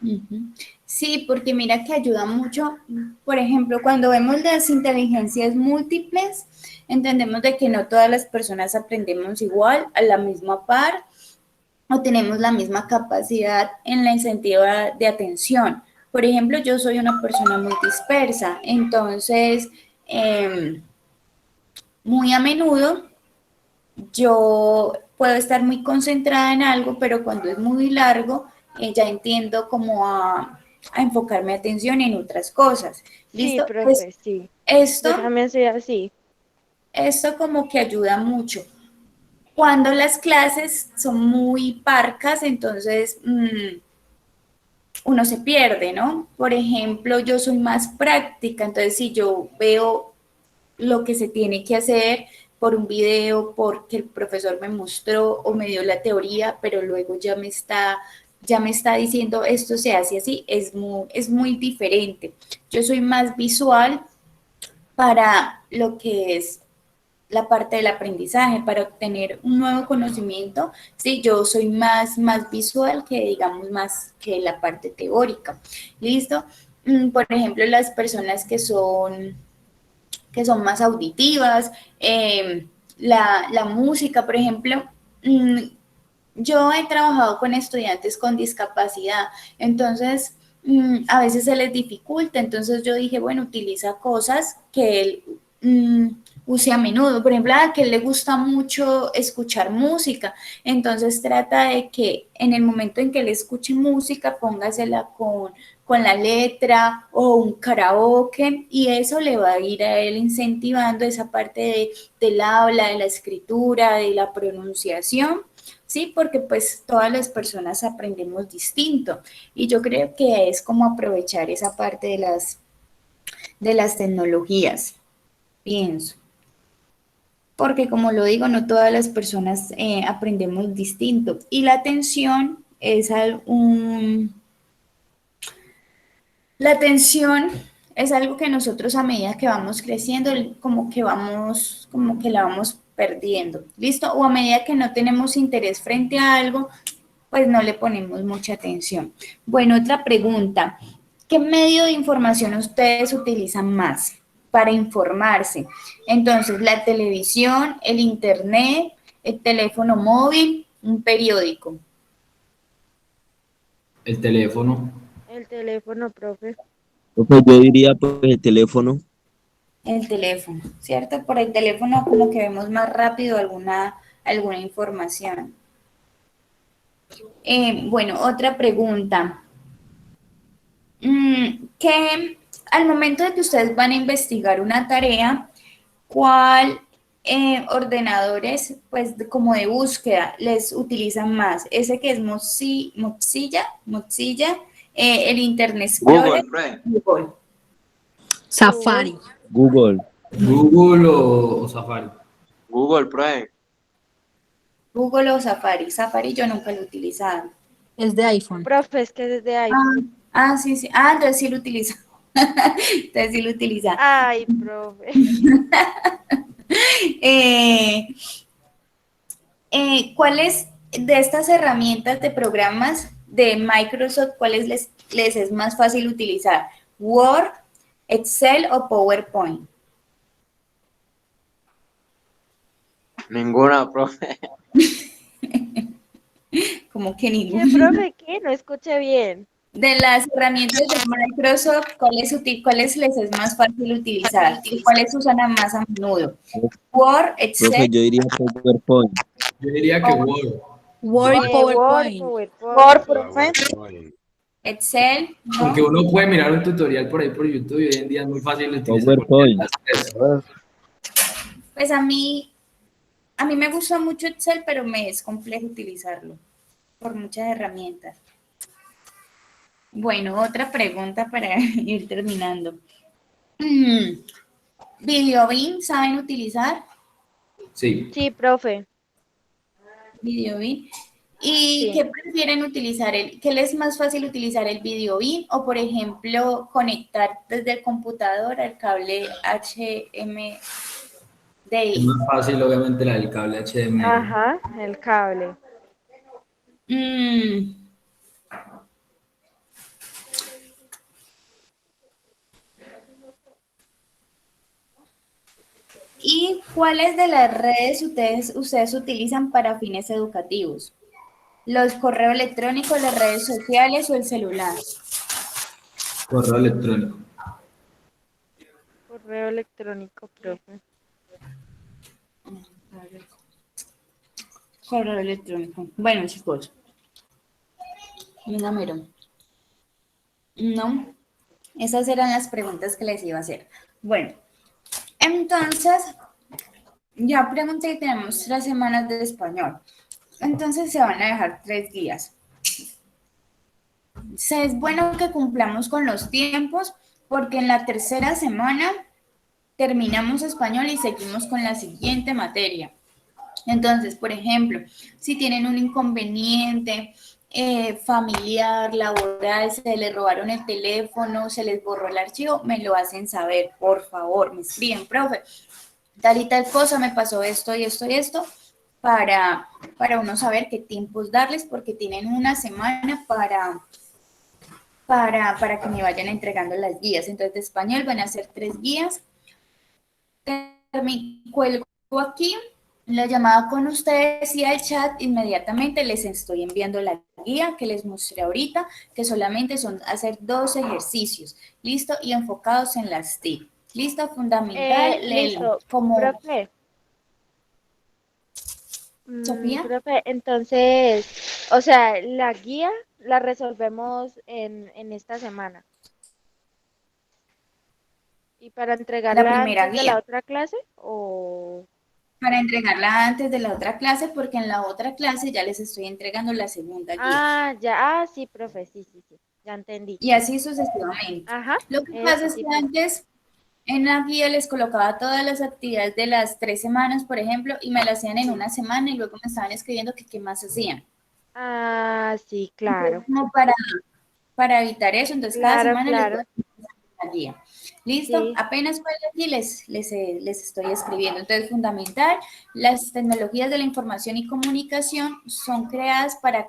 Ujú. Sí, porque mira que ayuda mucho, por ejemplo, cuando vemos las inteligencias múltiples, entendemos de que no todas las personas aprendemos igual, a la misma par, o tenemos la misma capacidad en el sentido de atención. Por ejemplo, yo soy una persona muy dispersa, entonces, muy a menudo yo puedo estar muy concentrada en algo, pero cuando es muy largo, ya entiendo cómo a enfocar mi atención en otras cosas. Sí, ¿Listo? Pues profe, sí. Yo esto, también soy así. esto como que ayuda mucho. Cuando las clases son muy parcas, entonces uno se pierde, ¿no? Por ejemplo, yo soy más práctica, entonces si yo veo lo que se tiene que hacer por un video, porque el profesor me mostró o me dio la teoría, pero luego ya me está diciendo esto se hace así, es muy diferente. Yo soy más visual para lo que es la parte del aprendizaje, para obtener un nuevo conocimiento, sí, yo soy más visual que digamos más que la parte teórica. ¿Listo? Por ejemplo, las personas que son más auditivas, la música, por ejemplo, yo he trabajado con estudiantes con discapacidad, entonces a veces se les dificulta, entonces yo dije, bueno, utiliza cosas que él use a menudo. Por ejemplo, a que le gusta mucho escuchar música, entonces trata de que en el momento en que él escuche música, póngasela con la letra o un karaoke, y eso le va a ir a él incentivando esa parte del habla, de la escritura, de la pronunciación, ¿sí? Porque pues todas las personas aprendemos distinto, y yo creo que es como aprovechar esa parte de las tecnologías, pienso. Porque como lo digo, no todas las personas aprendemos distinto. Y la atención es la atención es algo que nosotros a medida que vamos creciendo, como que la vamos perdiendo, ¿listo? O a medida que no tenemos interés frente a algo, pues no le ponemos mucha atención. Bueno, otra pregunta. ¿Qué medio de información ustedes utilizan más para informarse? Entonces, la televisión, el internet, el teléfono móvil, un periódico. El teléfono. El teléfono, profe. Pues yo diría pues el teléfono. El teléfono, ¿cierto? Por el teléfono como que vemos más rápido alguna información. Bueno, otra pregunta. Que al momento de que ustedes van a investigar una tarea, ¿cuál ordenadores, pues como de búsqueda, les utilizan más? Ese que es Mozilla, el Internet Explorer, Google. Safari. Google. Google o Safari. Google, profe. Google o Safari. Safari yo nunca lo he utilizado. Es de iPhone. Profe, es que es de iPhone. Sí, sí. Entonces sí lo utiliza. Entonces sí lo utiliza. Ay, profe. ¿Cuáles de estas herramientas de programas de Microsoft, cuáles les es más fácil utilizar? ¿Word, Excel o PowerPoint? Ninguna, profe. Como que ninguna. ¿Qué, profe? ¿Qué? No escuché bien. De las herramientas de Microsoft, ¿cuáles les es más fácil utilizar? ¿Y cuáles usan más a menudo? Word, Excel. Profe, yo diría PowerPoint. Yo diría que Word. Word y PowerPoint. Word, profe. Excel. ¿no? Porque uno puede mirar un tutorial por ahí por YouTube y hoy en día es muy fácil utilizar PowerPoint. las tres. Pues a mí me gusta mucho Excel, pero me es complejo utilizarlo por muchas herramientas. Bueno, otra pregunta para ir terminando. ¿Videobeam saben utilizar? Sí. Sí, profe. Videobeam. ¿Y Sí. qué prefieren utilizar? ¿Qué les es más fácil utilizar, el Videobeam o, por ejemplo, conectar desde el computador al cable HDMI? Es más fácil, obviamente, la del cable HDMI. Ajá, el cable. ¿Y cuáles de las redes ustedes utilizan para fines educativos? ¿Los correos electrónicos, las redes sociales o el celular? Correo electrónico. Correo electrónico, profe. Correo electrónico. Bueno, chicos. Mero. No. Esas eran las preguntas que les iba a hacer. Bueno, entonces, ya pregunté que tenemos 3 semanas de español. Entonces se van a dejar 3 guías. Es bueno que cumplamos con los tiempos porque en la tercera semana terminamos español y seguimos con la siguiente materia. Entonces, por ejemplo, si tienen un inconveniente familiar, laboral, se les robaron el teléfono, se les borró el archivo, me lo hacen saber, por favor, me escriben, profe, tal y tal cosa, me pasó esto y esto y esto, para uno saber qué tiempos darles, porque tienen una semana para que me vayan entregando las guías. Entonces, de español van a ser 3 guías. Cuelgo aquí la llamada con ustedes y al chat inmediatamente les estoy enviando la guía que les mostré ahorita, que solamente son hacer 2 ejercicios, listo, y enfocados en las TIC. Listo, fundamental, Listo, como profe. Sofía. Profe, entonces, o sea, la guía la resolvemos en esta semana. ¿Y para La entregarla primera antes de la guía, otra clase? O... para entregarla antes de la otra clase, porque en la otra clase ya les estoy entregando la segunda guía. Ah, ya, sí, profe, sí, ya entendí. Y así sucesivamente. Ajá, Lo que eso pasa es sí, que profe. antes en la guía les colocaba todas las actividades de las 3 semanas, por ejemplo, y me las hacían en una semana y luego me estaban escribiendo que qué más hacían. Ah, sí, Entonces, claro. como para evitar eso, entonces cada Claro, semana les voy claro. a la guía. ¿Listo? Sí. Apenas cuelgue aquí les estoy escribiendo. Entonces, fundamental, las tecnologías de la información y comunicación son creadas para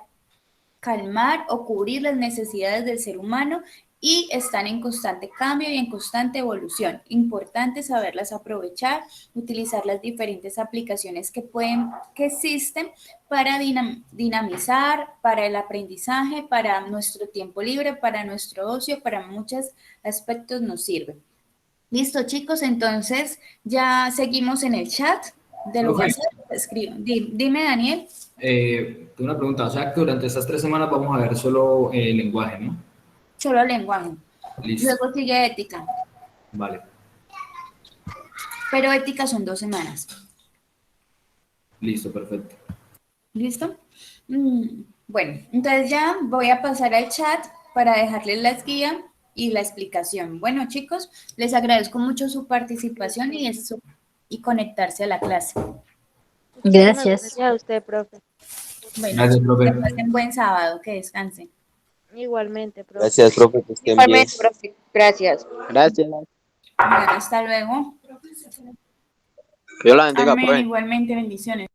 calmar o cubrir las necesidades del ser humano y están en constante cambio y en constante evolución. Importante saberlas aprovechar, utilizar las diferentes aplicaciones que existen para dinamizar, para el aprendizaje, para nuestro tiempo libre, para nuestro ocio, para muchos aspectos nos sirve. Listo, chicos, entonces ya seguimos en el chat del Profe, WhatsApp. Dime, Daniel. tengo una pregunta. O sea, que durante estas 3 semanas vamos a ver solo lenguaje, ¿no? Solo lenguaje. Listo. Luego sigue ética, Vale. pero ética son 2 semanas. Listo, perfecto. ¿Listo? Bueno, entonces ya voy a pasar al chat para dejarles las guías y la explicación. Bueno, chicos, les agradezco mucho su participación y conectarse a la clase. Muchísimas Gracias. gracias a usted, profe. Bueno, Gracias, chicos, que profe. pasen buen sábado, que descansen. Igualmente, profe. Gracias, profe, que estén bien. Igualmente, profe. Gracias. Gracias. Bueno, hasta luego. Dios la bendiga, Amén, profe. igualmente, bendiciones.